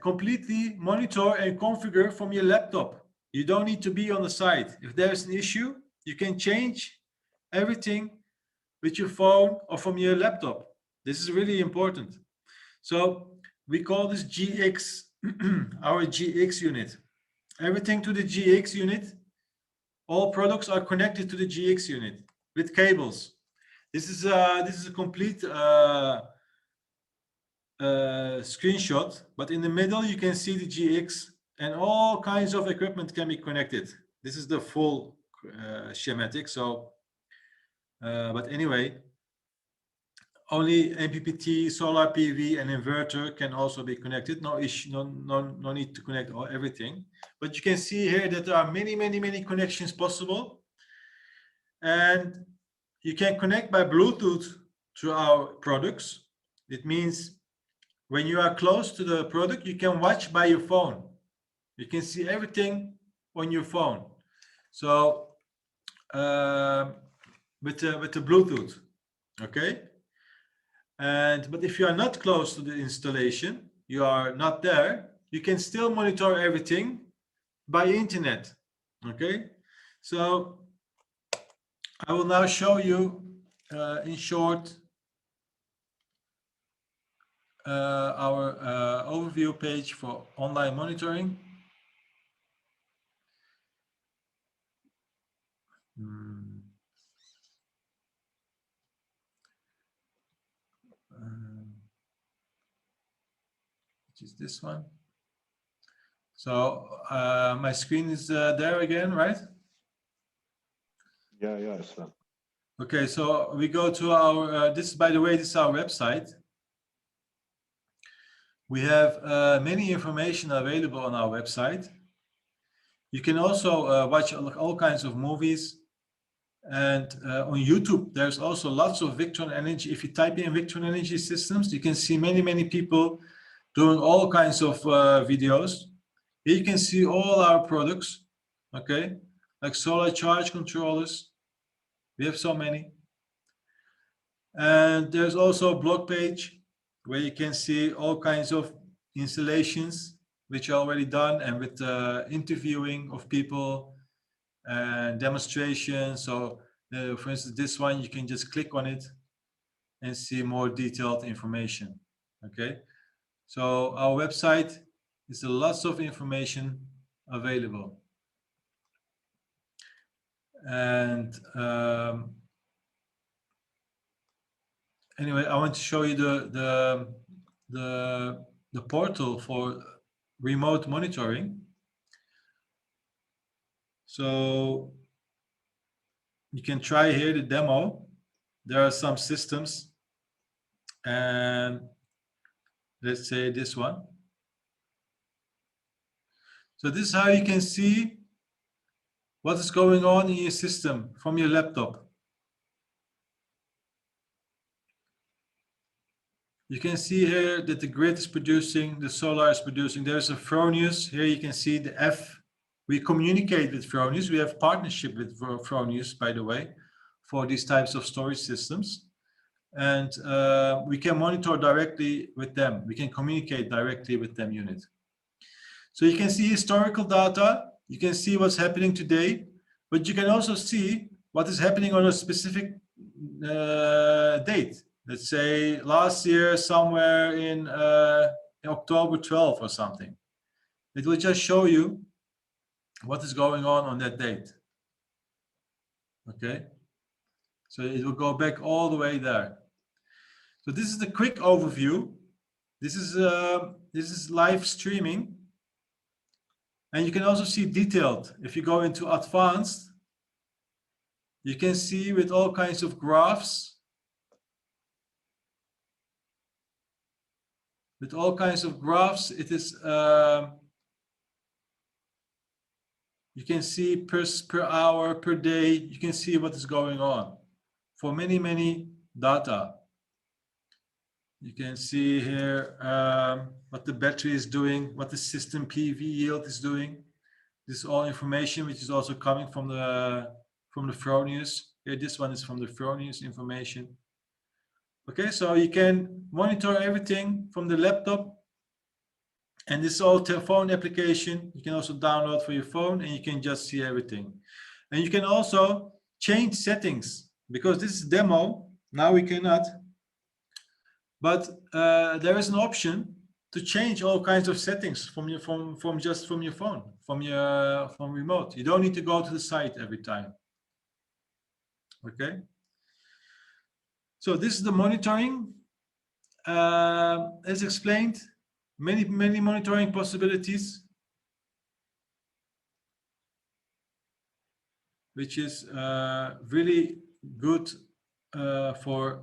completely monitor and configure from your laptop. You don't need to be on the site. If there's an issue, you can change everything with your phone or from your laptop. This is really important. So we call this GX, our GX unit. Everything to the GX unit. All products are connected to the GX unit with cables. This is a complete screenshot, but in the middle you can see the GX and all kinds of equipment can be connected. This is the full schematic. So, but anyway, only MPPT, solar PV, and inverter can also be connected. No issue, no need to connect everything. But you can see here that there are many connections possible, and you can connect by Bluetooth to our products. It means when you are close to the product, you can watch by your phone. You can see everything on your phone. So with the Bluetooth, okay. But if you are not close to the installation, you are not there, you can still monitor everything by internet, okay? So I will now show you in short our overview page for online monitoring. Which is this one. So my screen is there again, right? Yeah, it's that. Okay, so we go to our, this, by the way, this is our website. We have many information available on our website. You can also watch all kinds of movies. And on YouTube, there's also lots of Victron Energy. If you type in Victron Energy Systems, you can see many people doing all kinds of videos. Here you can see all our products, okay? Like solar charge controllers. We have so many. And there's also a blog page where you can see all kinds of installations which are already done, and with interviewing of people and demonstrations. So for instance, this one, you can just click on it and see more detailed information, okay? So our website is lots of information available. And anyway, I want to show you the portal for remote monitoring. So you can try here the demo. There are some systems, and let's say this one. So this is how you can see what is going on in your system from your laptop. You can see here that the grid is producing, the solar is producing. There's a Fronius. Here you can see the F. We communicate with Fronius. We have partnership with Fronius, by the way, for these types of storage systems. And we can monitor directly with them. We can communicate directly with them unit. So you can see historical data. You can see what's happening today, but you can also see what is happening on a specific date. Let's say last year, somewhere in October 12 or something. It will just show you what is going on that date. Okay, so it will go back all the way there. So this is the quick overview. This is live streaming, and you can also see detailed. If you go into advanced, you can see with all kinds of graphs. With all kinds of graphs, it is. You can see per hour, per day, you can see what is going on for many data. You can see here what the battery is doing, what the system PV yield is doing. This is all information which is also coming from the Fronius. Here, this one is from the Fronius information. Okay, so you can monitor everything from the laptop, and this is all phone application. You can also download for your phone, and you can just see everything. And you can also change settings, because this is demo. Now we cannot, but there is an option to change all kinds of settings from your phone, from your phone, from remote. You don't need to go to the site every time. Okay. So this is the monitoring. As explained, many monitoring possibilities, which is really good for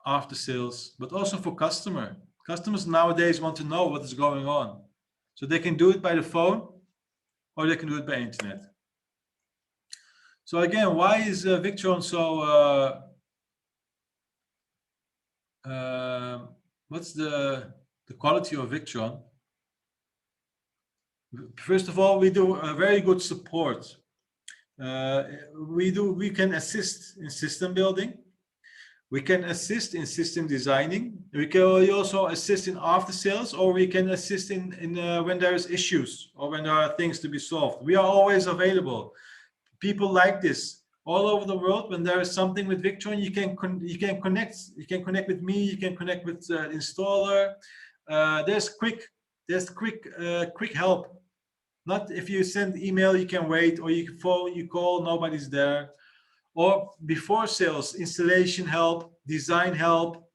after sales, but also for customer. Customers nowadays want to know what is going on. So they can do it by the phone, or they can do it by internet. So again, why is Victron so, what's the quality of Victron? First of all, we do a very good support. We can assist in system building. We can assist in system designing. We can also assist in after sales, or we can assist in when there is issues or when there are things to be solved. We are always available. People like this all over the world. When there is something with Victron, you can connect. You can connect with me. You can connect with the installer. There's quick help. Not if you send email, you can wait, or you phone, you call, nobody's there. Or before sales, installation help, design help,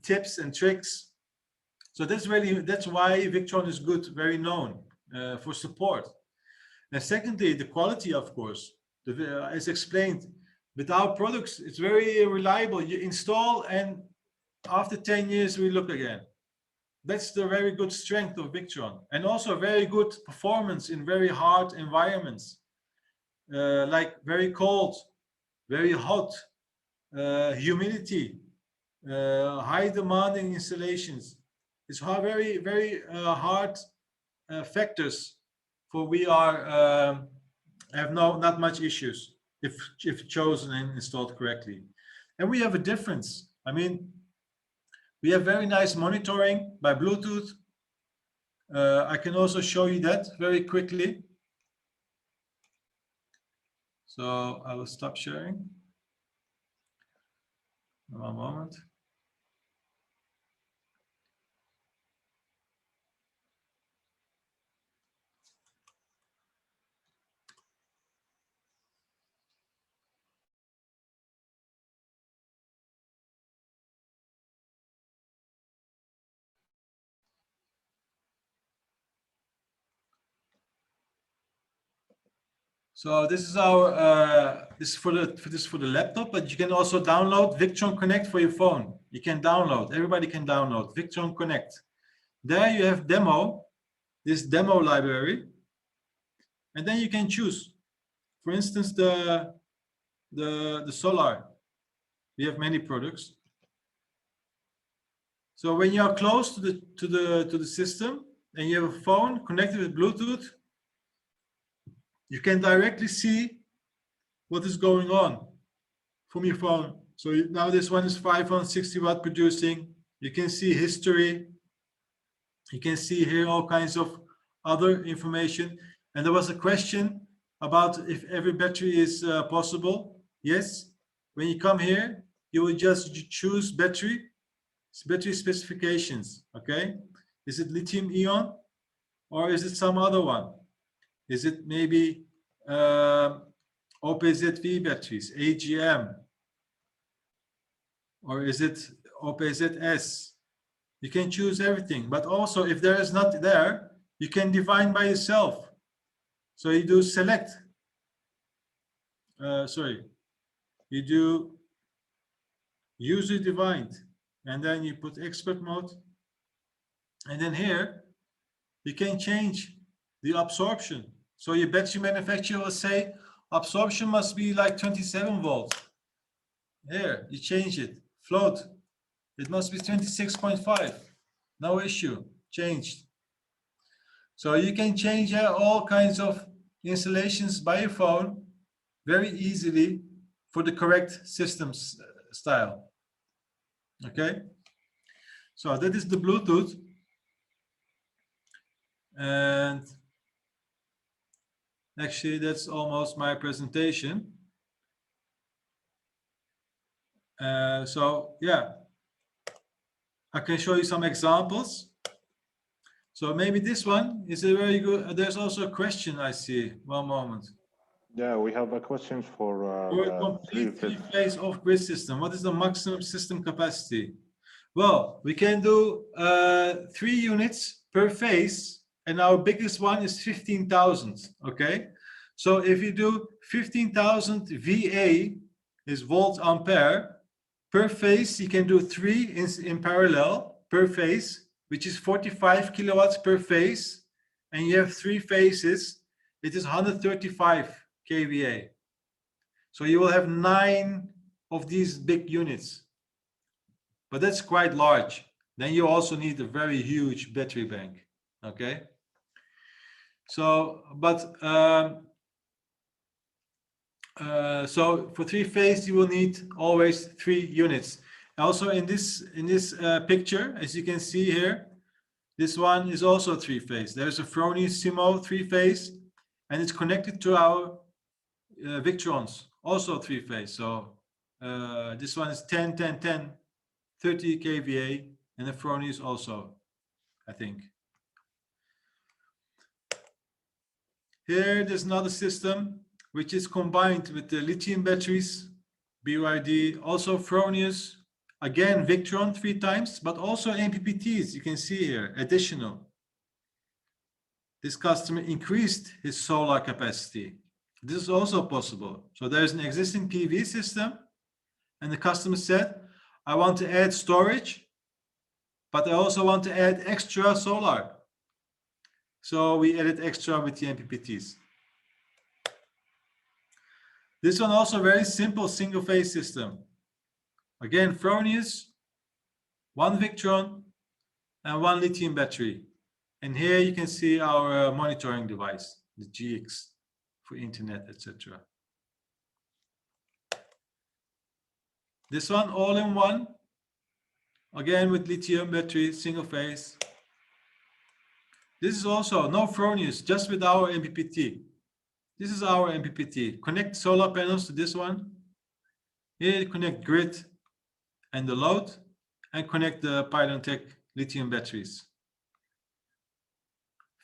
tips and tricks. So that's why Victron is good, very known for support. And secondly, the quality, of course, as explained, with our products, it's very reliable. You install, and after 10 years, we look again. That's the very good strength of Victron, and also very good performance in very hard environments. Like very cold, very hot, humidity, high demanding installations. It's very hard factors for we are have not much issues if chosen and installed correctly. And we have a difference. I mean, we have very nice monitoring by Bluetooth. I can also show you that very quickly. So I will stop sharing. One moment. So this is our this is for the laptop, but you can also download Victron Connect for your phone. You can download. Everybody can download Victron Connect. There you have demo, this demo library, and then you can choose. For instance, the solar. We have many products. So when you are close to the system and you have a phone connected with Bluetooth, you can directly see what is going on from your phone. So now this one is 560 watt producing. You can see history. You can see here all kinds of other information. And there was a question about if every battery is possible. Yes, when you come here, you will just choose battery specifications. Okay, is it lithium ion, or is it some other one? Is it maybe OPZV batteries, AGM, or is it OPZS? You can choose everything, but also if there is not there, you can define by yourself. So you do select. You do user defined, and then you put expert mode, and then here you can change the absorption. So your battery manufacturer will say absorption must be like 27 volts. Here, you change it, float. It must be 26.5. No issue, changed. So you can change all kinds of installations by your phone very easily for the correct systems style. Okay, so that is the Bluetooth. And actually, that's almost my presentation. So yeah, I can show you some examples. So maybe this one is a very good. There's also a question I see. One moment. Yeah, we have a question for For a complete three-phase off-grid system, what is the maximum system capacity? Well, we can do 3 units per phase, and our biggest one is 15,000. Okay, so if you do 15,000 VA is volt ampere per phase, you can do 3 in parallel per phase, which is 45 kilowatts per phase, and you have 3 phases. It is 135 kVA. So you will have 9 of these big units, but that's quite large. Then you also need a very huge battery bank. Okay. So, but so for 3 phase, you will need always 3 units. Also in this picture, as you can see here, this one is also 3 phase. There's a Fronius 3 phase, and it's connected to our Victrons, also 3 phase. So this one is 10, 10, 10, 30 kVA, and the Fronius also, I think. Here, there's another system which is combined with the lithium batteries, BYD, also Fronius, again Victron 3 times, but also MPPTs. You can see here additional. This customer increased his solar capacity. This is also possible. So there's an existing PV system, and the customer said, I want to add storage, but I also want to add extra solar. So we added extra with the MPPTs. This one also very simple single phase system. Again, Fronius, 1 Victron, and 1 lithium battery. And here you can see our monitoring device, the GX for internet, etc. This one all in one, again with lithium battery, single phase. This is also no Fronius, just with our MPPT. This is our MPPT. Connect solar panels to this one. Here connect grid and the load, and connect the PylonTech lithium batteries.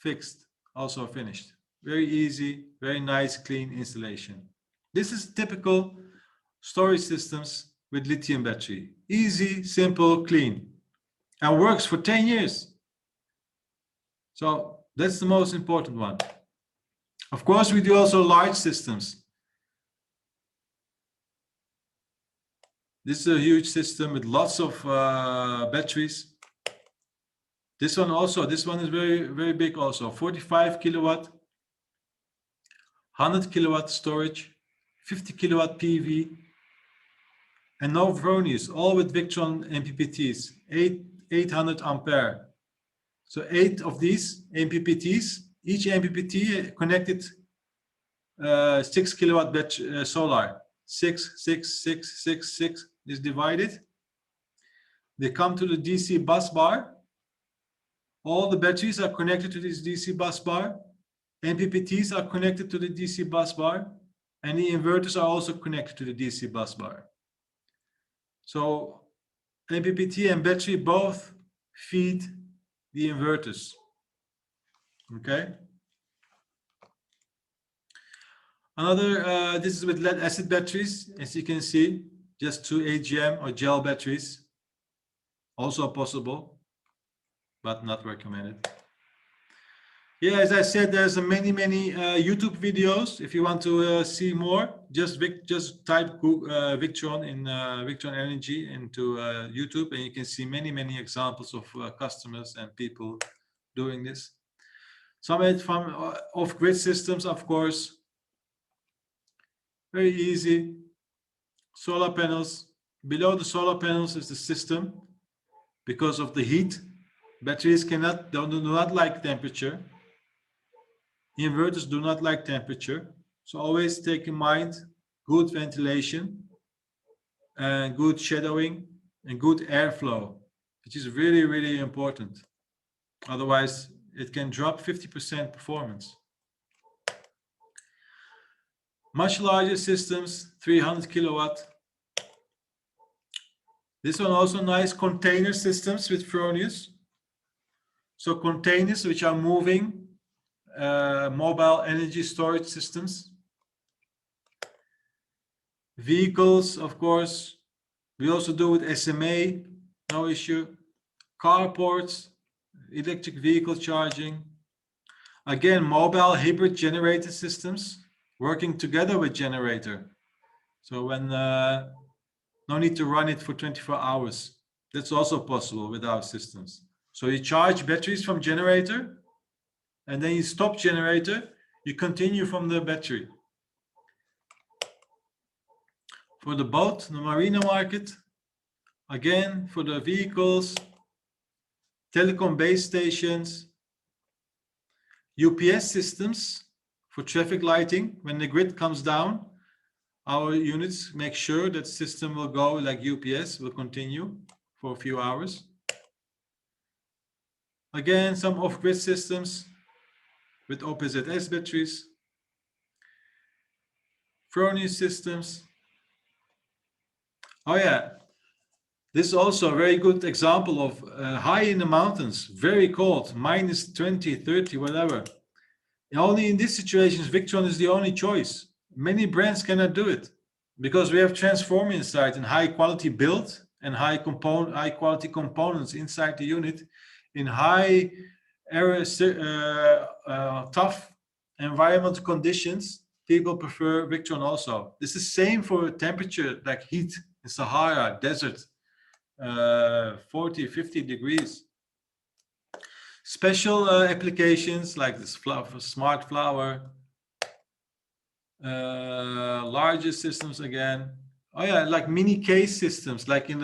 Fixed, also finished. Very easy, very nice, clean installation. This is typical storage systems with lithium battery. Easy, simple, clean, and works for 10 years. So that's the most important one. Of course, we do also large systems. This is a huge system with lots of batteries. This one also, this one is very, very big also. 45 kilowatt, 100 kilowatt storage, 50 kilowatt PV, and no Fronius, all with Victron MPPTs, 800 ampere. So 8 of these MPPTs, each MPPT connected 6 kilowatt solar. 6, 6, 6, 6, 6 is divided. They come to the DC bus bar. All the batteries are connected to this DC bus bar. MPPTs are connected to the DC bus bar, and the inverters are also connected to the DC bus bar. So MPPT and battery both feed the inverters. Okay. Another, this is with lead acid batteries, as you can see, just 2 AGM or gel batteries. Also possible, but not recommended. Yeah, as I said, there's many YouTube videos. If you want to see more, just type Victron in Victron Energy into YouTube, and you can see many examples of customers and people doing this. Some of it from off-grid systems, of course. Very easy. Solar panels. Below the solar panels is the system. Because of the heat, batteries do not like temperature. Inverters do not like temperature. So always take in mind good ventilation and good shadowing and good airflow, which is really, really important. Otherwise, it can drop 50% performance. Much larger systems, 300 kilowatt. This one also nice container systems with Fronius. So containers which are moving, mobile energy storage systems. Vehicles, of course. We also do with SMA, no issue. Carports, electric vehicle charging. Again, mobile hybrid generator systems working together with generator. So when no need to run it for 24 hours. That's also possible with our systems. So you charge batteries from generator, and then you stop generator, you continue from the battery. For the boat, the marina market, again, for the vehicles, telecom base stations, UPS systems for traffic lighting. When the grid comes down, our units make sure that system will go like UPS, will continue for a few hours. Again, some off-grid systems with OPZS batteries. Fronius systems. Oh yeah, this is also a very good example of high in the mountains, very cold, minus 20, 30, whatever. And only in these situations, Victron is the only choice. Many brands cannot do it because we have transformer inside and high quality build and high quality components inside the unit in high tough environmental conditions. People prefer Victron also. This is same for temperature like heat in Sahara, desert, 40, 50 degrees. Special applications like this smart flower, larger systems again. Oh yeah, like mini case systems, like in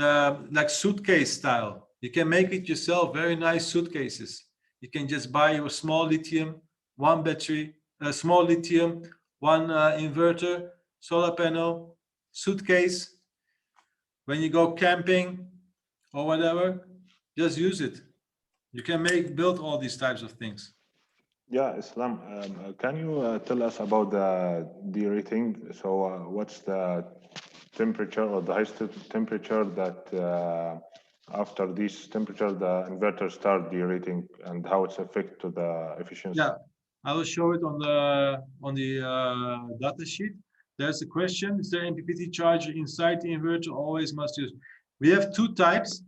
like suitcase style. You can make it yourself. Very nice suitcases. You can just buy your small lithium, one battery, small lithium, one inverter, solar panel, suitcase. When you go camping or whatever, just use it. You can build all these types of things. Yeah, Islam, can you tell us about the derating? So what's the temperature or the highest temperature that after this temperature, the inverter start derating and how it's affect to the efficiency? Yeah, I will show it on the data sheet. There's a question, is there MPPT charger inside the inverter? Always must use. We have two types.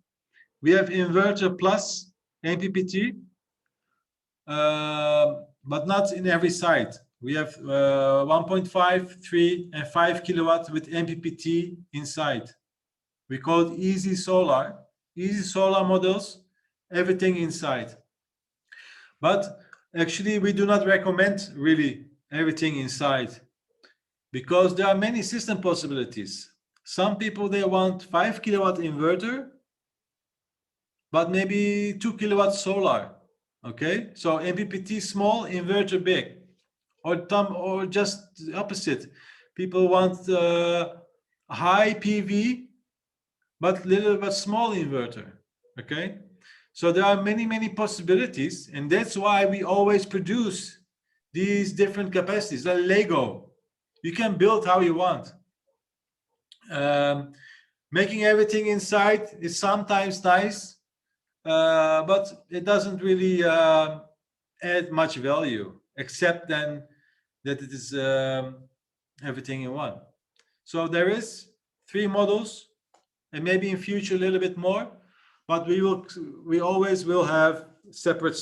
We have inverter plus MPPT, but not in every site. We have 1.5, 3, and 5 kilowatt with MPPT inside. We call it Easy Solar. Easy Solar models, everything inside. But actually, we do not recommend really everything inside because there are many system possibilities. Some people, they want 5 kilowatt inverter, but maybe 2 kilowatt solar. Okay, so MPPT small, inverter big, or just the opposite. People want high PV, but small inverter. Okay, so there are many possibilities, and that's why we always produce these different capacities. Like Lego, you can build how you want. Making everything inside is sometimes nice. But it doesn't really add much value, except then that it is everything in one. So there is 3 models, and maybe in future a little bit more, but we always will have separate,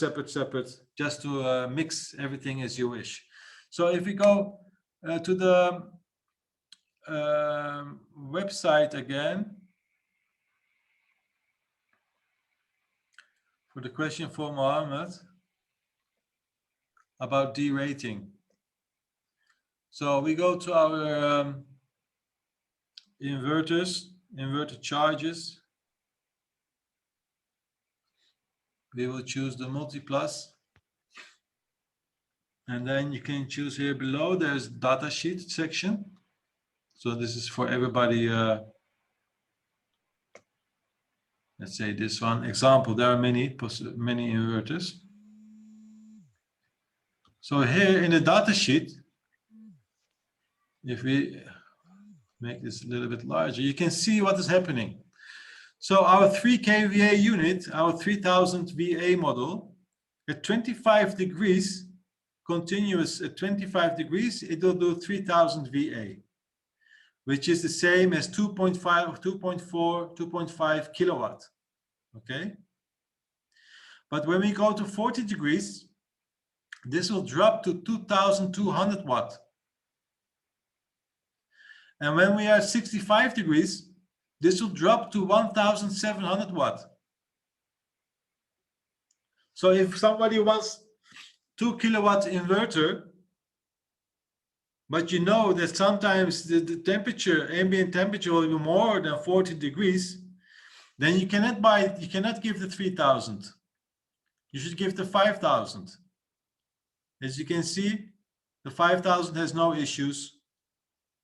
just to mix everything as you wish. So if we go to the website again, for the question for Mohammed. about derating. So we go to our inverters, inverter charges. We will choose the multi-plus. And then you can choose here below, there's data sheet section. So this is for everybody. Let's say this one example, there are many inverters. So here in the data sheet, if we make this a little bit larger, you can see what is happening. So our 3 kVA unit, our 3000 VA model, at 25 degrees, continuous at 25 degrees, it will do 3000 VA, which is the same as 2.5, 2.4, 2.5 kilowatt, okay? But when we go to 40 degrees, this will drop to 2200 watt. And when we are 65 degrees, this will drop to 1700 watt. So if somebody wants 2 kilowatt inverter, but you know that sometimes the temperature, ambient temperature will be more than 40 degrees, then you cannot buy, you cannot give the 3000. You should give the 5000. As you can see, the 5000 has no issues.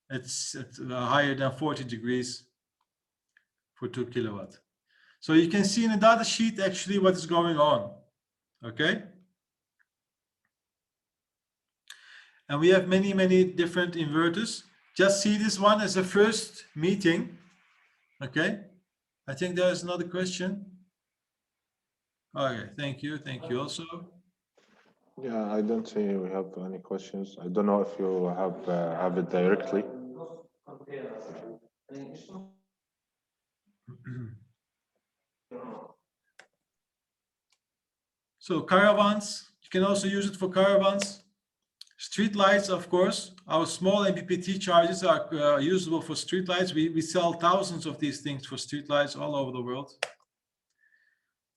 It's higher than 40 degrees for 2 kilowatt. So you can see in the data sheet actually what is going on, okay? And we have many, many different inverters. Just see this one as a first meeting, okay? I think there's another question. Okay, thank you also. Yeah, I don't see we have any questions. I don't know if you have it directly. So caravans, you can also use it for caravans. Street lights, of course, our small MPPT charges are usable for street lights. We sell thousands of these things for street lights all over the world.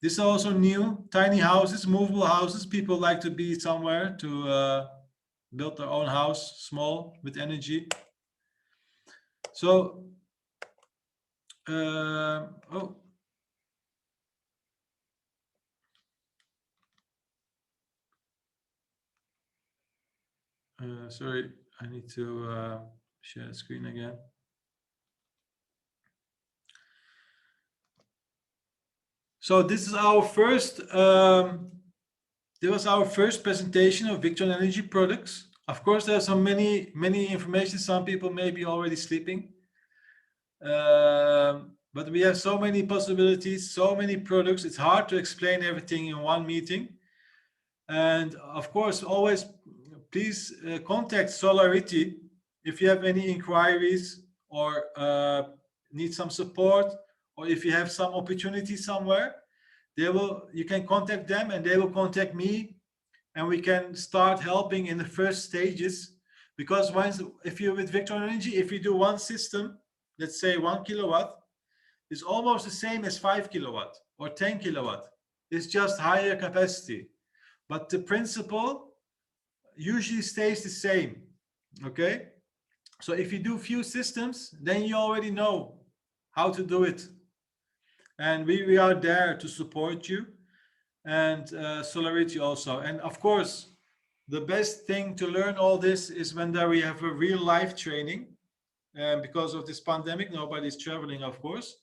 This is also new, tiny houses, movable houses. People like to be somewhere to build their own house, small, with energy. So, sorry, I need to share the screen again. So this is our first, this was our first presentation of Victron Energy products. Of course, there are so many information. Some people may be already sleeping. But we have so many possibilities, so many products. It's hard to explain everything in one meeting. And of course, always please contact Solarity if you have any inquiries or need some support, or if you have some opportunity somewhere. You can contact them and they will contact me, and we can start helping in the first stages. Because if you're with Victron Energy, if you do one system, let's say 1 kilowatt, is almost the same as 5 kilowatt or 10 kilowatt. It's just higher capacity. But the principle usually stays the same, okay? So if you do few systems, then you already know how to do it. And we are there to support you, and Solarity also. And of course, the best thing to learn all this is when we have a real life training. Because of this pandemic, nobody's traveling, of course.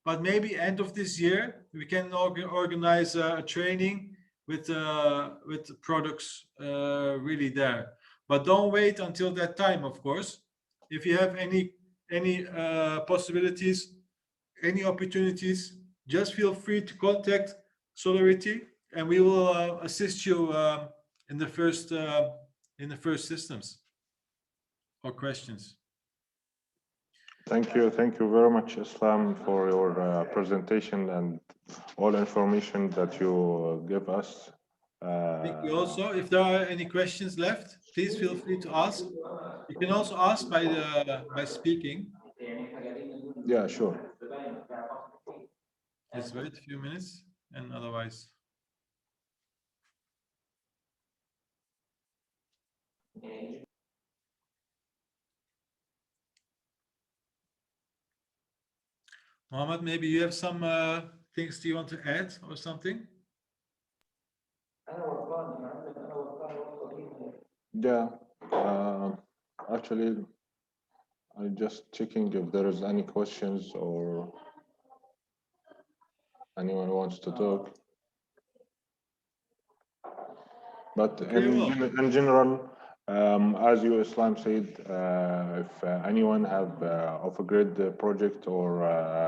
But maybe end of this year, we can organize a training with products really there. But don't wait until that time, of course. If you have any possibilities, any opportunities, just feel free to contact Solarity, and we will assist you in the first systems or questions. Thank you very much, Islam, for your presentation and all information that you give us. Thank you also. If there are any questions left, please feel free to ask. You can also ask by speaking. Yeah, sure. Let's wait a few minutes, and otherwise. Mohammed, maybe you have some things you want to add or something? Yeah, actually, I'm just checking if there is any questions or anyone wants to talk. But in general, as you Islam said, if anyone have off-grid project or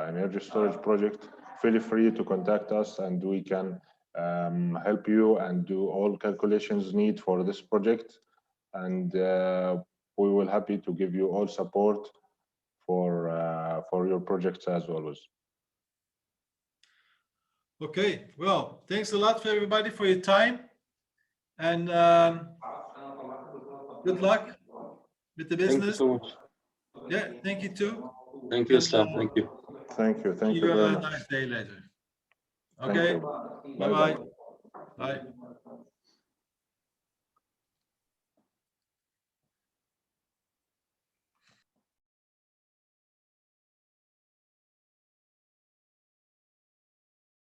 energy storage project, feel free to contact us and we can help you and do all calculations need for this project. And we will happy to give you all support for your projects as always. Okay, well, thanks a lot for everybody for your time, and good luck with the Thank you business. so much. Yeah, thank you too. Thank you, And, Islam. Thank you. Thank you. Thank see you you very a much. nice day later. Thank Okay, you. bye-bye. Bye.